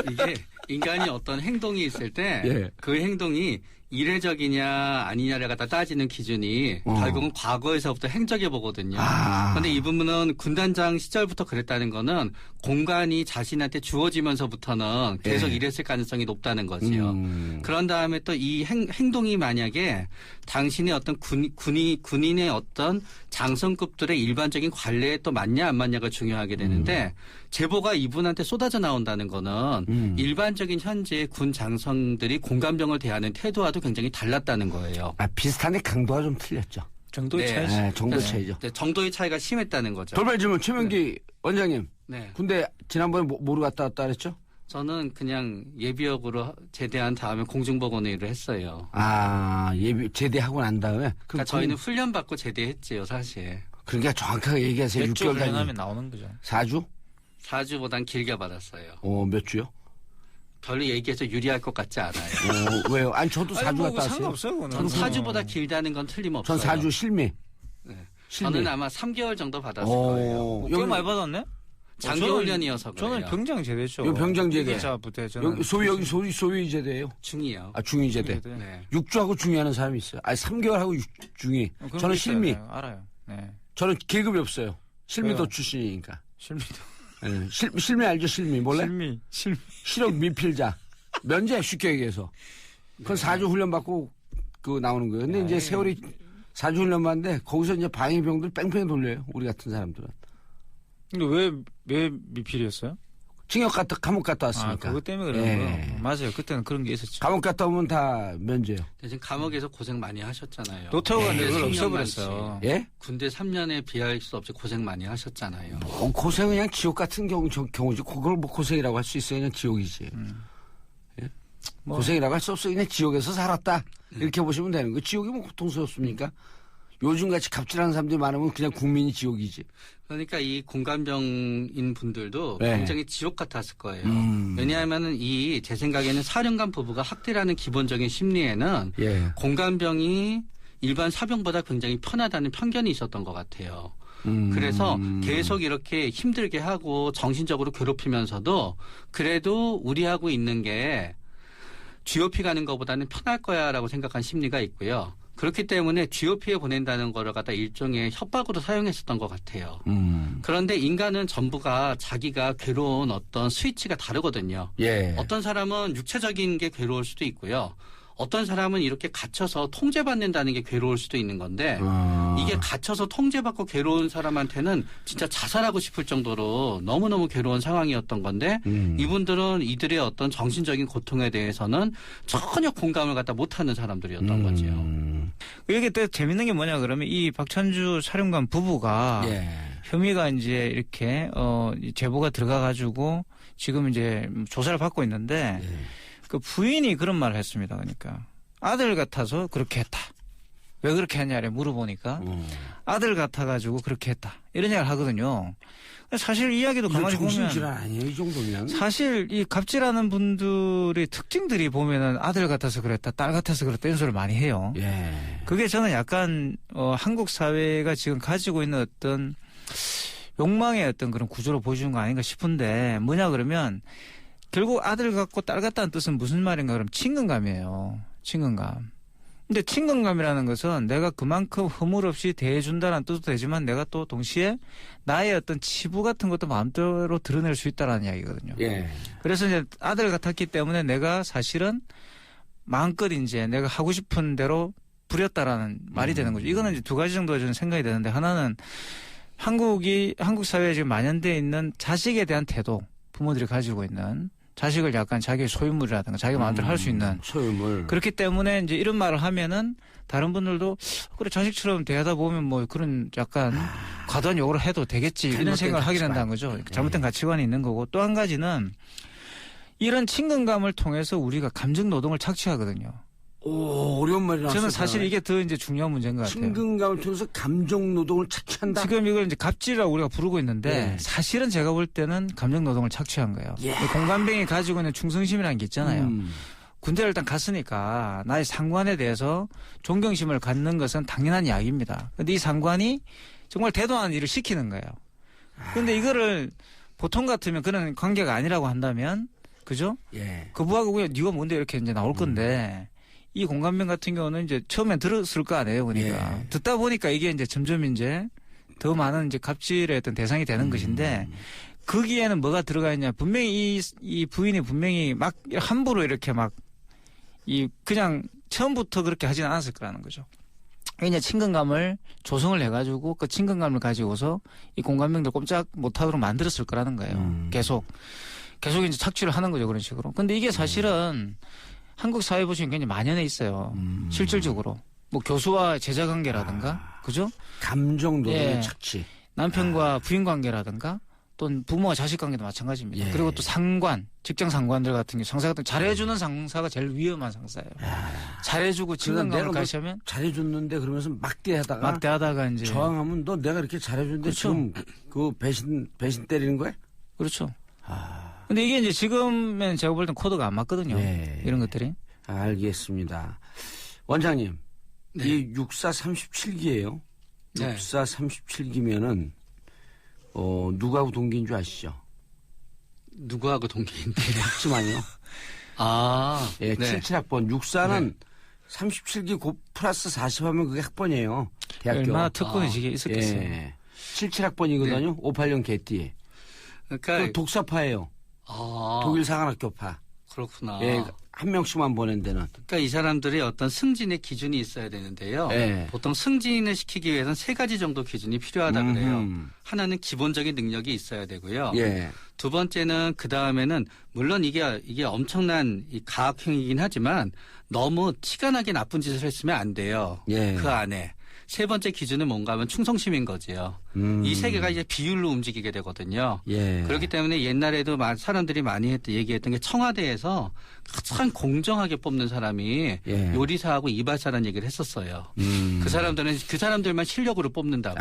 이게 인간이 어떤 행동이 있을 때 그 예. 행동이 이례적이냐 아니냐를 갖다 따지는 기준이 결국은 과거에서부터 행적해 보거든요. 그런데 이 부분은 군단장 시절부터 그랬다는 거는 공간이 자신한테 주어지면서부터는 계속 이랬을 가능성이 높다는 거지요. 그런 다음에 또 이 행동이 만약에 당신의 어떤 군인의 어떤 장성급들의 일반적인 관례에 또 맞냐 안 맞냐가 중요하게 되는데 제보가 이분한테 쏟아져 나온다는 거는 일반적인 현재의 군 장성들이 공감병을 대하는 태도와도 굉장히 달랐다는 거예요. 아 비슷한데 강도가 좀 틀렸죠. 정도의 네. 차이죠. 네, 정도 차이죠. 네, 정도의 차이가 심했다는 거죠. 돌발 질문 최명기 원장님. 네. 군대 지난번에 뭐로 갔다 왔다 그랬죠? 저는 그냥 예비역으로 제대한 다음에 공중보건의를 했어요. 아 예비 제대하고 난 다음에. 그러니까 저희는 훈련 받고 제대했지요, 사실. 그러니까 정확하게 얘기하세요. 몇 주 6개월 훈련하면 다니. 나오는 거죠. 4주? 4주보단 길게 받았어요. 몇 주요? 별로 얘기해서 유리할 것 같지 않아요. 왜요? 아니 저도 4주 갔다 왔어요. 상관없어요. 그거는. 전 4주보다 길다는 건 틀림없어요. 전 4주 실미. 네. 실미. 저는 아마 3개월 정도 받았을 거예요. 꽤 많이 받았네. 장기 훈련이어서 그래요. 저는 병장 제대죠. 여기 병장 제대. 자 부대 저는 여기 소위 제대예요. 중이요. 아 중위 제대. 네. 6주하고 중위하는 사람이 있어요. 아니 3개월 하고 중위. 그런 저는 거 실미. 있어요. 알아요. 네. 저는 계급이 없어요. 실미도 왜요? 출신이니까. 실미도. 네. 실미 알죠? 실미 몰래? 실미. 실업 미필자. 면제 쉽게 얘기해서. 그건 4주 훈련 받고 그 나오는 거예요. 근데 이제 세월이 4주 훈련 받는데 거기서 이제 방위병들 뺑뺑이 돌려요. 우리 같은 사람들은. 근데 왜 미필이었어요? 징역 감옥 갔다 왔으니까. 아, 그것 때문에 그런 예. 거. 맞아요. 그때는 그런 게 있었죠. 감옥 갔다 오면 다 면제요. 대신 감옥에서 고생 많이 하셨잖아요. 노태우가 군대 그걸 3년 없애버렸어. 많지. 예? 군대 3년에 비할 수 없이 고생 많이 하셨잖아요. 고생은 그냥 지옥 같은 경우지. 그걸 뭐 고생이라고 할 수 있어요. 그냥 지옥이지. 예? 뭐. 고생이라고 할 수 없어요. 그냥 지옥에서 살았다. 이렇게 보시면 되는 거예요. 지옥이 뭐 고통스럽습니까? 요즘같이 갑질하는 사람들이 많으면 그냥 국민이 지옥이지. 그러니까 이 공감병인 분들도 네. 굉장히 지옥 같았을 거예요. 왜냐하면은 제 생각에는 사령관 부부가 학대라는 기본적인 심리에는 예. 공감병이 일반 사병보다 굉장히 편하다는 편견이 있었던 것 같아요. 그래서 계속 이렇게 힘들게 하고 정신적으로 괴롭히면서도 그래도 우리하고 있는 게 GOP 가는 것보다는 편할 거야라고 생각한 심리가 있고요. 그렇기 때문에 GOP에 보낸다는 거를 갖다 일종의 협박으로 사용했었던 것 같아요. 그런데 인간은 전부가 자기가 괴로운 어떤 스위치가 다르거든요. 예. 어떤 사람은 육체적인 게 괴로울 수도 있고요. 어떤 사람은 이렇게 갇혀서 통제받는다는 게 괴로울 수도 있는 건데 이게 갇혀서 통제받고 괴로운 사람한테는 진짜 자살하고 싶을 정도로 너무너무 괴로운 상황이었던 건데 이분들은 이들의 어떤 정신적인 고통에 대해서는 전혀 공감을 갖다 못하는 사람들이었던 거죠. 이게 또 재밌는 게 뭐냐 그러면 이 박찬주 사령관 부부가 예. 혐의가 이제 이렇게 제보가 들어가가지고 지금 이제 조사를 받고 있는데 그 부인이 그런 말을 했습니다. 그러니까 아들 같아서 그렇게 했다. 왜 그렇게 했냐를 물어보니까 아들 같아가지고 그렇게 했다. 이런 이야기를 하거든요. 사실 이야기도 가만히 보면 정신질환 아니에요? 이 정도면? 사실 이 갑질하는 분들의 특징들이 보면은 아들 같아서 그랬다, 딸 같아서 그랬다 이런 소리를 많이 해요. 예. 그게 저는 약간 한국 사회가 지금 가지고 있는 어떤 욕망의 어떤 그런 구조로 보여주는 거 아닌가 싶은데 뭐냐 그러면 결국 아들 같고 딸 같다는 뜻은 무슨 말인가 그러면 친근감이에요. 친근감. 근데 친근감이라는 것은 내가 그만큼 허물 없이 대해준다는 뜻도 되지만 내가 또 동시에 나의 어떤 치부 같은 것도 마음대로 드러낼 수 있다는 이야기거든요. 예. 그래서 이제 아들 같았기 때문에 내가 사실은 마음껏 이제 내가 하고 싶은 대로 부렸다라는 말이 되는 거죠. 이거는 이제 두 가지 정도가 저는 생각이 되는데 하나는 한국 사회에 지금 만연되어 있는 자식에 대한 태도, 부모들이 가지고 있는 자식을 약간 자기의 소유물이라든가 자기 마음대로 할 수 있는 소유물. 그렇기 때문에 이제 이런 말을 하면은 다른 분들도 그래 자식처럼 대하다 보면 뭐 그런 약간 과도한 요구를 해도 되겠지 이런 생각을 하게 된다는 거죠. 잘못된 가치관이 있는 거고 또 한 가지는 이런 친근감을 통해서 우리가 감정 노동을 착취하거든요. 오, 어려운 말이 나왔어요. 저는 사실 이게 더 이제 중요한 문제인 것 같아요. 친근감을 통해서 감정 노동을 착취한다. 지금 이걸 이제 갑질이라고 우리가 부르고 있는데 사실은 제가 볼 때는 감정 노동을 착취한 거예요. 공관병이 가지고 있는 충성심이라는 게 있잖아요. 군대를 일단 갔으니까 나의 상관에 대해서 존경심을 갖는 것은 당연한 이야기입니다. 그런데 이 상관이 정말 대도하는 일을 시키는 거예요. 그런데 이거를 보통 같으면 그런 관계가 아니라고 한다면 그죠? 그부하고 그냥 네가 뭔데 이렇게 이제 나올 건데 이 공감병 같은 경우는 이제 처음엔 들었을 거 아니에요. 그러니까 듣다 보니까 이게 이제 점점 이제 더 많은 이제 갑질의 어떤 대상이 되는 것인데 거기에는 뭐가 들어가 있냐. 분명히 이 부인이 분명히 막 함부로 이렇게 막 그냥 처음부터 그렇게 하진 않았을 거라는 거죠. 이제 친근감을 조성을 해가지고 그 친근감을 가지고서 이 공감병들 꼼짝 못하도록 만들었을 거라는 거예요. 계속 이제 착취를 하는 거죠. 그런 식으로. 근데 이게 사실은 한국 사회 보시면 굉장히 만연해 있어요. 실질적으로. 뭐 교수와 제자 관계라든가. 그죠? 감정 노동의 착취. 남편과 부인 관계라든가 또는 부모와 자식 관계도 마찬가지입니다. 그리고 또 상관, 직장 상관들 같은 경우 상사 같은 잘해주는 상사가 제일 위험한 상사예요. 잘해주고 친근감을 가시면 잘해줬는데 그러면서 막대하다가 이제 저항하면 너 내가 이렇게 잘해줬는데 그렇죠. 지금 그 배신 때리는 거야? 그렇죠. 근데 이게 이제 지금은 제가 볼 땐 코드가 안 맞거든요. 이런 것들이. 알겠습니다. 원장님, 이 육사 37기예요. 육사 37기면은 누구하고 동기인 줄 아시죠? 누구하고 동기인데? 학지만요. 예, 77학번. 육사는 37기 곱 플러스 40하면 그게 학번이에요. 대학교. 얼마나 특권의식이 있었겠어요. 77학번이거든요. 58년 개띠. 그러니까 독사파예요. 독일 사관학교파. 그렇구나. 예, 한 명씩만 보낸 데는. 그러니까 이 사람들이 어떤 승진의 기준이 있어야 되는데요. 보통 승진을 시키기 위해서는 3가지 정도 기준이 필요하다 그래요. 하나는 기본적인 능력이 있어야 되고요. 두 번째는 그 다음에는 물론 이게 엄청난 이 가학행위이긴 하지만 너무 티가 나게 나쁜 짓을 했으면 안 돼요. 그 안에. 세 번째 기준은 뭔가 하면 충성심인 거지요. 이 세 개가 이제 비율로 움직이게 되거든요. 그렇기 때문에 옛날에도 사람들이 많이 얘기했던 게 청와대에서 가장 공정하게 뽑는 사람이 요리사하고 이발사라는 얘기를 했었어요. 그 사람들만 실력으로 뽑는다고.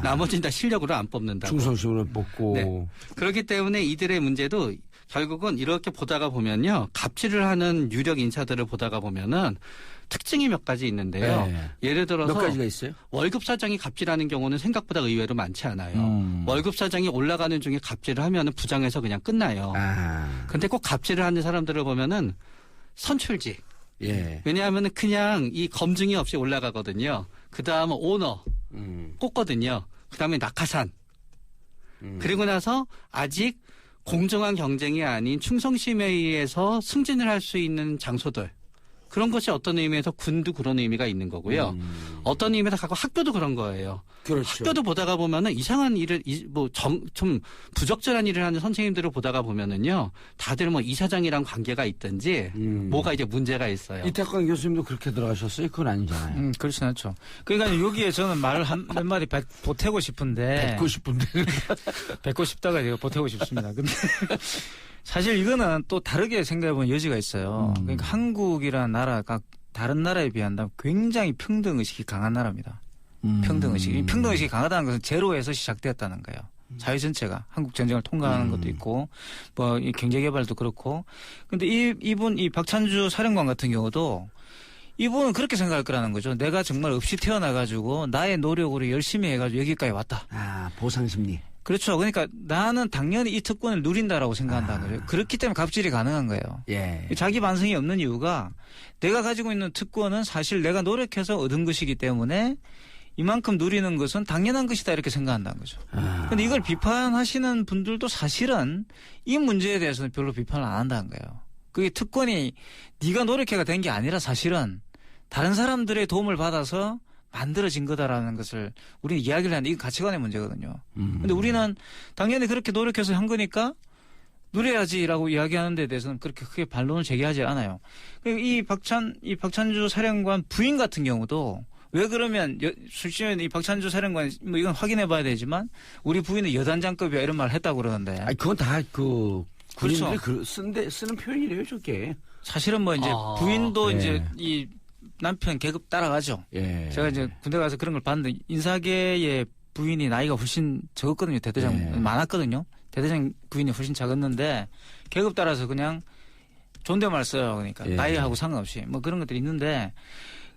나머지는 다 실력으로 안 뽑는다고. 충성심으로 뽑고. 그렇기 때문에 이들의 문제도 결국은 이렇게 보다가 보면요. 갑질을 하는 유력 인사들을 보다가 보면은 특징이 몇 가지 있는데요. 예를 들어서 몇 가지가 있어요? 월급 사장이 갑질하는 경우는 생각보다 의외로 많지 않아요. 월급 사장이 올라가는 중에 갑질을 하면은 부장에서 그냥 끝나요. 근데 꼭 갑질을 하는 사람들을 보면은 선출직. 왜냐하면은 그냥 이 검증이 없이 올라가거든요. 그 다음은 오너 꽂거든요. 그 다음에 낙하산. 그리고 나서 아직 공정한 경쟁이 아닌 충성심에 의해서 승진을 할 수 있는 장소들. 그런 것이 어떤 의미에서 군도 그런 의미가 있는 거고요. 어떤 의미에서 갖고 학교도 그런 거예요. 그렇죠. 학교도 보다가 보면은 이상한 일을 좀 부적절한 일을 하는 선생님들을 보다가 보면은요, 다들 뭐 이사장이랑 관계가 있든지 뭐가 이제 문제가 있어요. 이태광 교수님도 그렇게 들어가셨어요? 그건 아니잖아요. 그렇진 않죠. 그러니까 여기에 저는 말을 몇 마디 보태고 싶은데. 뱉고 싶다가 제가 보태고 싶습니다. 근데. 사실 이거는 또 다르게 생각해보는 여지가 있어요. 그러니까 한국이라는 나라가 다른 나라에 비한다면 굉장히 평등의식이 강한 나라입니다. 평등의식이. 평등의식이 강하다는 것은 제로에서 시작되었다는 거예요. 사회 전체가 한국 전쟁을 통과하는 것도 있고 뭐 경제개발도 그렇고. 근데 이 박찬주 사령관 같은 경우도 이분은 그렇게 생각할 거라는 거죠. 내가 정말 없이 태어나가지고 나의 노력으로 열심히 해가지고 여기까지 왔다. 보상심리. 그렇죠. 그러니까 나는 당연히 이 특권을 누린다라고 생각한다는 거죠. 그렇기 때문에 갑질이 가능한 거예요. 자기 반성이 없는 이유가 내가 가지고 있는 특권은 사실 내가 노력해서 얻은 것이기 때문에 이만큼 누리는 것은 당연한 것이다 이렇게 생각한다는 거죠. 그런데 이걸 비판하시는 분들도 사실은 이 문제에 대해서는 별로 비판을 안 한다는 거예요. 그게 특권이 네가 노력해가 된 게 아니라 사실은 다른 사람들의 도움을 받아서 만들어진 거다라는 것을 우리는 이야기를 하는데 이건 가치관의 문제거든요. 근데 우리는 당연히 그렇게 노력해서 한 거니까 누려야지라고 이야기하는 데 대해서는 그렇게 크게 반론을 제기하지 않아요. 이 박찬주 사령관 부인 같은 경우도 왜 그러면 실제로 이 박찬주 사령관 뭐 이건 확인해 봐야 되지만 우리 부인은 여단장급이야 이런 말을 했다고 그러는데. 아니 그건 다 그 군인들이 그렇죠. 쓰는 표현이래요, 저게. 사실은 뭐 이제 부인도 이제 이 남편 계급 따라가죠. 예. 제가 이제 군대 가서 그런 걸 봤는데 인사계의 부인이 나이가 훨씬 적었거든요. 대대장 많았거든요. 대대장 부인이 훨씬 작았는데 계급 따라서 그냥 존댓말 써요. 그러니까 나이하고 상관없이 뭐 그런 것들이 있는데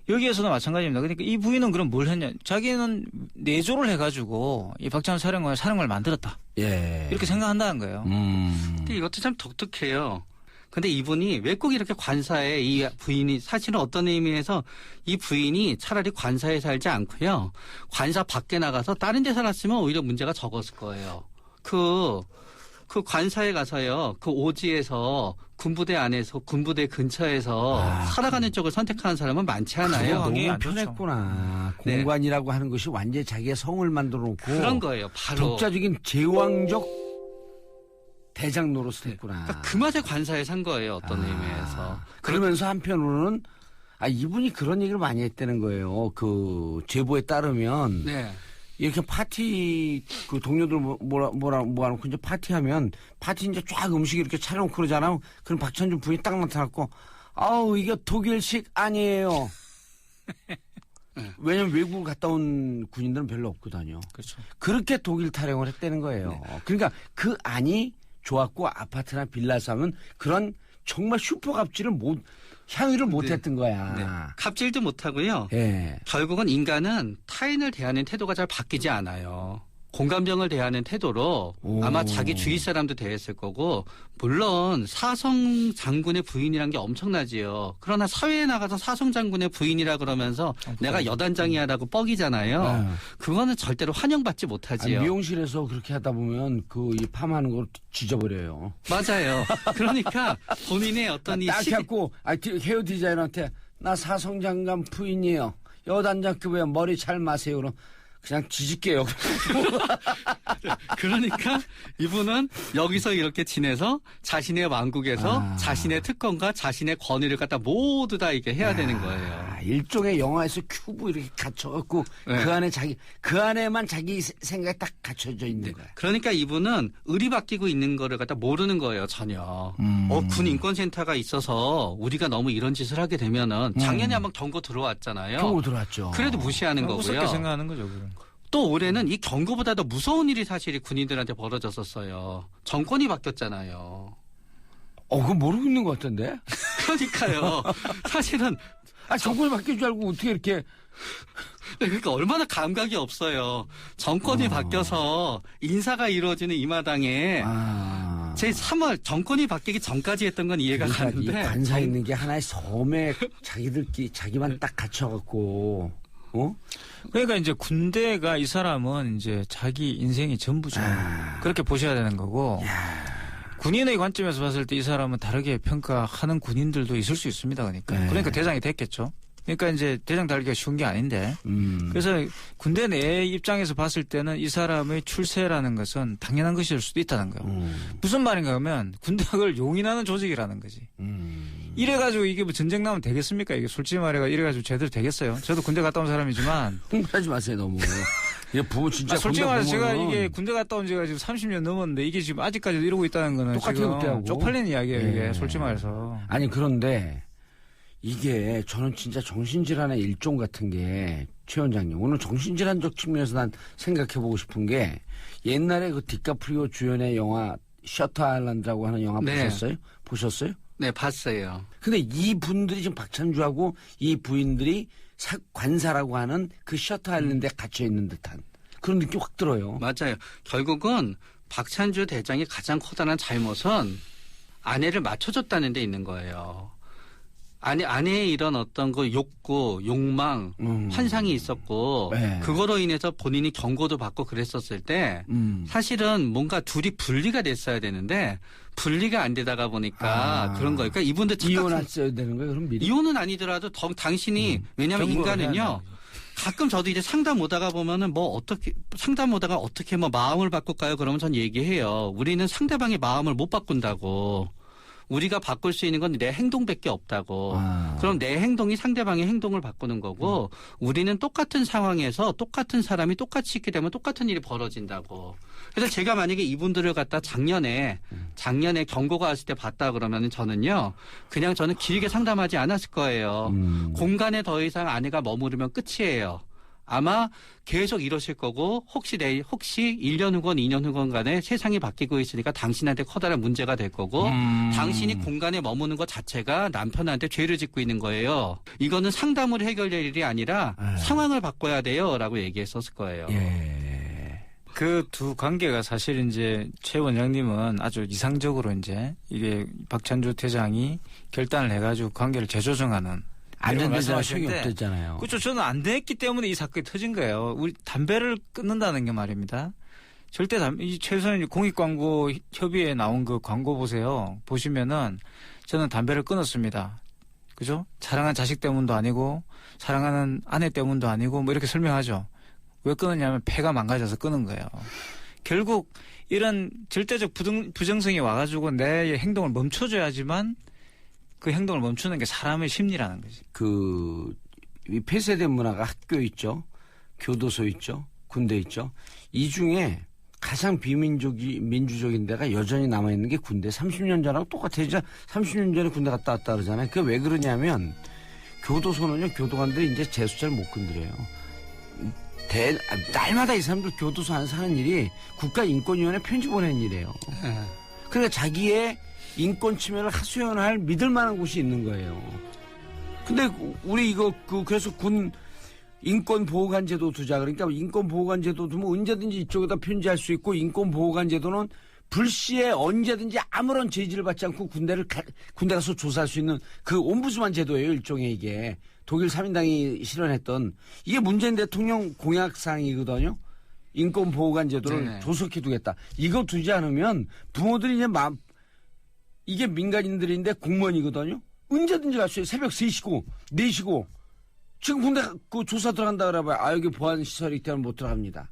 여기에서도 마찬가지입니다. 그러니까 이 부인은 그럼 뭘 했냐? 자기는 내조를 해가지고 이 박찬주 사령관의 사령관을 만들었다. 예. 이렇게 생각한다는 거예요. 근데 이것도 참 독특해요. 근데 이분이 왜 꼭 이렇게 관사에 이 부인이 사실은 어떤 의미에서 이 부인이 차라리 관사에 살지 않고요. 관사 밖에 나가서 다른 데 살았으면 오히려 문제가 적었을 거예요. 그 관사에 가서요. 그 오지에서 군부대 안에서 군부대 근처에서 살아가는 쪽을 선택하는 사람은 많지 않아요. 너무 편했구나. 네. 공관이라고 하는 것이 완전히 자기의 성을 만들어 놓고 그런 거예요. 바로 독자적인 제왕적 대장 노릇을 했구나. 그러니까 그 맛에 관사에 산 거예요. 어떤 의미에서. 그러면서 한편으로는 이분이 그런 얘기를 많이 했다는 거예요. 그 제보에 따르면 이렇게 파티 그 동료들 모아놓고 이제 파티하면 파티 이제 쫙 음식 이렇게 차려놓고 그러잖아요. 그럼 박찬주 부인이 딱 나타났고 아우 이게 독일식 아니에요. 왜냐면 외국을 갔다 온 군인들은 별로 없거든요. 그렇죠. 그렇게 독일 타령을 했다는 거예요. 그러니까 그 안이 좋았고 아파트나 빌라 사면 그런 정말 슈퍼 갑질을 향유를 못했던 거야. 네. 갑질도 못하고요. 결국은 인간은 타인을 대하는 태도가 잘 바뀌지 않아요. 공감병을 대하는 태도로 아마 자기 주위 사람도 대했을 거고 물론 사성 장군의 부인이란 게 엄청나지요. 그러나 사회에 나가서 사성 장군의 부인이라 그러면서 내가 여단장이야라고 뻑이잖아요. 그거는 절대로 환영받지 못하지요. 미용실에서 그렇게 하다 보면 이 팜하는 걸 지져버려요. 맞아요. 그러니까 본인의 어떤 이 딱 해갖고 헤어 디자이너한테 나 사성 장관 부인이에요. 여단장급에 머리 잘 마세요. 그럼 그냥 뒤질게요. 그러니까 이분은 여기서 이렇게 지내서 자신의 왕국에서 자신의 특권과 자신의 권위를 갖다 모두 다 이렇게 해야 되는 거예요. 일종의 영화에서 큐브 이렇게 갇혀갖고 그 안에만 자기 생각이 딱 갇혀져 있는 거야. 그러니까 이분은 의리 바뀌고 있는 거를 갖다 모르는 거예요, 전혀. 군 인권센터가 있어서 우리가 너무 이런 짓을 하게 되면은 작년에 한번 경고 들어왔잖아요. 경고 들어왔죠. 그래도 무시하는 거고요. 무섭게 생각하는 거죠, 그럼. 또 올해는 이 경고보다 더 무서운 일이 사실 군인들한테 벌어졌었어요. 정권이 바뀌었잖아요. 그거 모르고 있는 것 같은데? 그러니까요. 사실은. 정권이 바뀔 줄 알고 어떻게 이렇게. 그러니까 얼마나 감각이 없어요. 정권이 바뀌어서 인사가 이루어지는 이 마당에. 제 3월 정권이 바뀌기 전까지 했던 건 이해가 가는데. 이 관사 있는 게 하나의 섬에 자기들끼리 자기만 딱 갇혀갖고. 그러니까 이제 군대가 이 사람은 이제 자기 인생이 전부죠. 그렇게 보셔야 되는 거고. 군인의 관점에서 봤을 때 이 사람은 다르게 평가하는 군인들도 있을 수 있습니다. 그러니까 대장이 됐겠죠. 그러니까 이제 대장 달기가 쉬운 게 아닌데. 그래서 군대 내 입장에서 봤을 때는 이 사람의 출세라는 것은 당연한 것일 수도 있다는 거예요. 무슨 말인가 하면 군대를 용인하는 조직이라는 거지. 이래가지고 이게 뭐 전쟁 나면 되겠습니까? 이게 솔직히 말해가 이래가지고 제대로 되겠어요. 저도 군대 갔다 온 사람이지만. 흥분하지 마세요, 너무. 부모 진짜 솔직히 말해서 제가 이게 군대 갔다 온 지가 지금 30년 넘었는데 이게 지금 아직까지도 이러고 있다는 거는 지금 쪽팔리는 이야기예요, 이게. 솔직히 말해서. 아니, 그런데 이게 저는 진짜 정신질환의 일종 같은 게 최 원장님 오늘 정신질환적 측면에서 난 생각해보고 싶은 게 옛날에 그 디카프리오 주연의 영화 셔터 아일랜드라고 하는 영화 보셨어요? 네, 봤어요. 근데 이 분들이 지금 박찬주하고 이 부인들이 관사라고 하는 그 셔터 아일랜드에 갇혀있는 듯한 그런 느낌이 확 들어요. 맞아요. 결국은 박찬주 대장의 가장 커다란 잘못은 아내를 맞춰줬다는 데 있는 거예요. 아내의 이런 어떤 그 욕구, 욕망, 환상이 있었고 그거로 인해서 본인이 경고도 받고 그랬었을 때 사실은 뭔가 둘이 분리가 됐어야 되는데 분리가 안 되다가 보니까 그런 거예요. 그러니까 이분들 이혼했어야 되는 거예요? 그럼 미리? 이혼은 아니더라도 당신이 왜냐하면 인간은요. 가끔 저도 이제 상담 오다가 보면은 상담 오다가 어떻게 마음을 바꿀까요? 그러면 전 얘기해요. 우리는 상대방의 마음을 못 바꾼다고. 우리가 바꿀 수 있는 건 내 행동밖에 없다고. 그럼 내 행동이 상대방의 행동을 바꾸는 거고 우리는 똑같은 상황에서 똑같은 사람이 똑같이 있게 되면 똑같은 일이 벌어진다고. 그래서 제가 만약에 이분들을 갖다 작년에 경고가 왔을 때 봤다 그러면 저는요. 그냥 저는 길게 상담하지 않았을 거예요. 공간에 더 이상 아내가 머무르면 끝이에요. 아마 계속 이러실 거고 혹시 1년 후건 2년 후건 간에 세상이 바뀌고 있으니까 당신한테 커다란 문제가 될 거고 당신이 공간에 머무는 것 자체가 남편한테 죄를 짓고 있는 거예요. 이거는 상담으로 해결될 일이 아니라 상황을 바꿔야 돼요 라고 얘기했었을 거예요. 그 두 관계가 사실 이제 최 원장님은 아주 이상적으로 이제 이게 박찬주 대장이 결단을 해가지고 관계를 재조정하는 안 된다잖아요. 소용이 없댔잖아요. 그렇죠. 저는 안 됐기 때문에 이 사건이 터진 거예요. 우리 담배를 끊는다는 게 말입니다. 절대 최소한 공익광고 협의회에 나온 그 광고 보세요. 보시면은 저는 담배를 끊었습니다. 그죠? 사랑하는 자식 때문도 아니고 사랑하는 아내 때문도 아니고 뭐 이렇게 설명하죠. 왜 끊었냐면 폐가 망가져서 끊은 거예요. 결국 이런 절대적 부정성이 와가지고 내 행동을 멈춰줘야지만 그 행동을 멈추는 게 사람의 심리라는 거지. 이 폐쇄된 문화가 학교 있죠. 교도소 있죠. 군대 있죠. 이 중에 가장 민주적인 데가 여전히 남아있는 게 군대. 30년 전하고 똑같아요. 30년 전에 군대 갔다 왔다 그러잖아요. 그게 왜 그러냐면 교도소는요. 교도관들이 이제 재수자를 못 건드려요. 날마다 이 사람들 교도소 안에서 하는 일이 국가인권위원회 편지 보내는 일이에요. 그러니까 자기의 인권 침해를 하소연할 믿을 만한 곳이 있는 거예요. 근데 우리 그래서 군 인권보호관 제도 두자. 그러니까 인권보호관 제도 두면 언제든지 이쪽에다 편지할 수 있고 인권보호관 제도는 불시에 언제든지 아무런 제지를 받지 않고 군대 가서 조사할 수 있는 그 옴부즈만 제도예요. 일종의 이게. 독일 3인당이 실현했던 이게 문재인 대통령 공약사항이거든요. 인권보호관 제도를 조속히 두겠다. 이거 두지 않으면 부모들이 이제 이게 민간인들인데 공무원이거든요. 언제든지 갈 수 있어요. 새벽 3시고 4시고 지금 군대 조사 들어간다 그러면 여기 보안시설이 있다면 못 들어갑니다.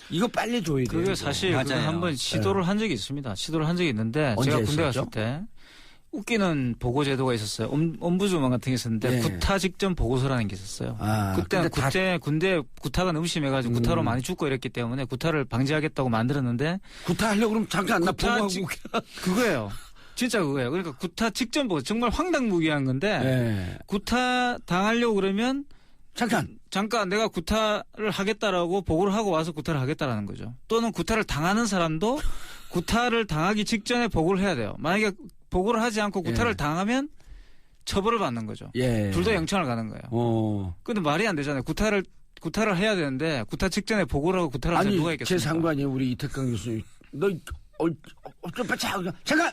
이거 빨리 줘야 돼요. 그게 사실 한번 시도를 한 적이 있습니다. 시도를 한 적이 있는데 제가 군대 갔을 때 웃기는 보고 제도가 있었어요. 옴부즈만 같은 게 있었는데 구타 직전 보고서라는 게 있었어요. 그때는 군대 구타가 너무 심해가지고 구타로 많이 죽고 이랬기 때문에 구타를 방지하겠다고 만들었는데 구타하려고 그러면 잠깐 나 보고하고 그거예요. 진짜 그거예요. 그러니까 구타 직전 보고 정말 황당무계한 건데 구타 당하려고 그러면 잠깐 내가 구타를 하겠다라고 보고를 하고 와서 구타를 하겠다라는 거죠. 또는 구타를 당하는 사람도 구타를 당하기 직전에 보고를 해야 돼요. 만약에 보고를 하지 않고 구타를 당하면 처벌을 받는 거죠. 둘 다 영창을 가는 거예요. 근데 말이 안 되잖아요. 구타를 해야 되는데 구타 직전에 보고를 하고 구타를 하는 누가 있겠습니까? 제 상관이에요. 우리 이태강 교수님. 너 잠깐.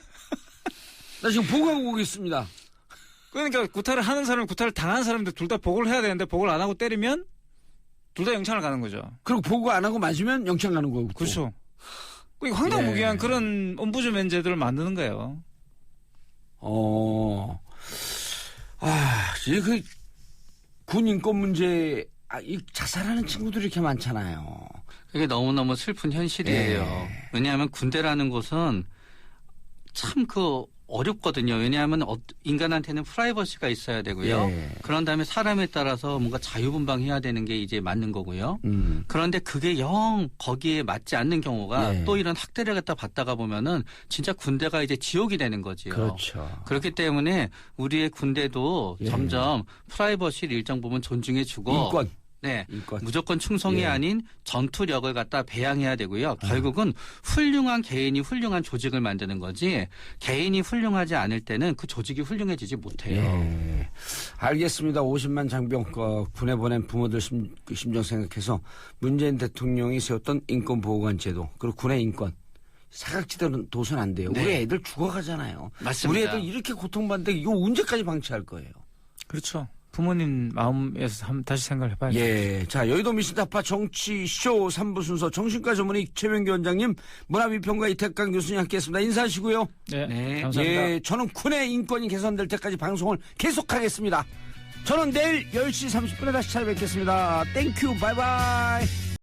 나 지금 보고하고 오겠습니다. 그러니까 구타를 하는 사람, 구타를 당한 사람들 둘 다 보고를 해야 되는데 보고를 안 하고 때리면 둘 다 영창을 가는 거죠. 그리고 보고 안 하고 맞으면 영창 가는 거고. 그렇죠. 황당무계한 그런 옴부즈맨 제도를 만드는 거예요. 이제 군 인권 문제, 이 자살하는 친구들이 이렇게 많잖아요. 그게 너무너무 슬픈 현실이에요. 왜냐하면 군대라는 곳은 참 어렵거든요. 왜냐하면 인간한테는 프라이버시가 있어야 되고요. 그런 다음에 사람에 따라서 뭔가 자유분방해야 되는 게 이제 맞는 거고요. 그런데 그게 영 거기에 맞지 않는 경우가 또 이런 학대를 갖다 받다가 보면은 진짜 군대가 이제 지옥이 되는 거지요. 그렇죠. 그렇기 때문에 우리의 군대도 점점 프라이버시를 일정 부분 존중해주고 인권. 무조건 충성이 아닌 전투력을 갖다 배양해야 되고요. 결국은 훌륭한 개인이 훌륭한 조직을 만드는 거지 개인이 훌륭하지 않을 때는 그 조직이 훌륭해지지 못해요. 알겠습니다. 50만 장병 군에 보낸 부모들 심정 생각해서 문재인 대통령이 세웠던 인권보호관 제도 그리고 군의 인권 사각지대로 둬선 안 돼요. 우리 애들 죽어가잖아요. 맞습니다. 우리 애들 이렇게 고통받는데 이거 언제까지 방치할 거예요? 그렇죠. 부모님 마음에서 다시 생각을 해봐야죠. 자, 여의도 미신타파 정치쇼 3부 순서 정신과 전문의 최명기 원장님, 문화비평가 이태강 교수님 함께했습니다. 인사하시고요. 네, 감사합니다. 저는 군의 인권이 개선될 때까지 방송을 계속하겠습니다. 저는 내일 10시 30분에 다시 찾아뵙겠습니다. 땡큐 바이바이.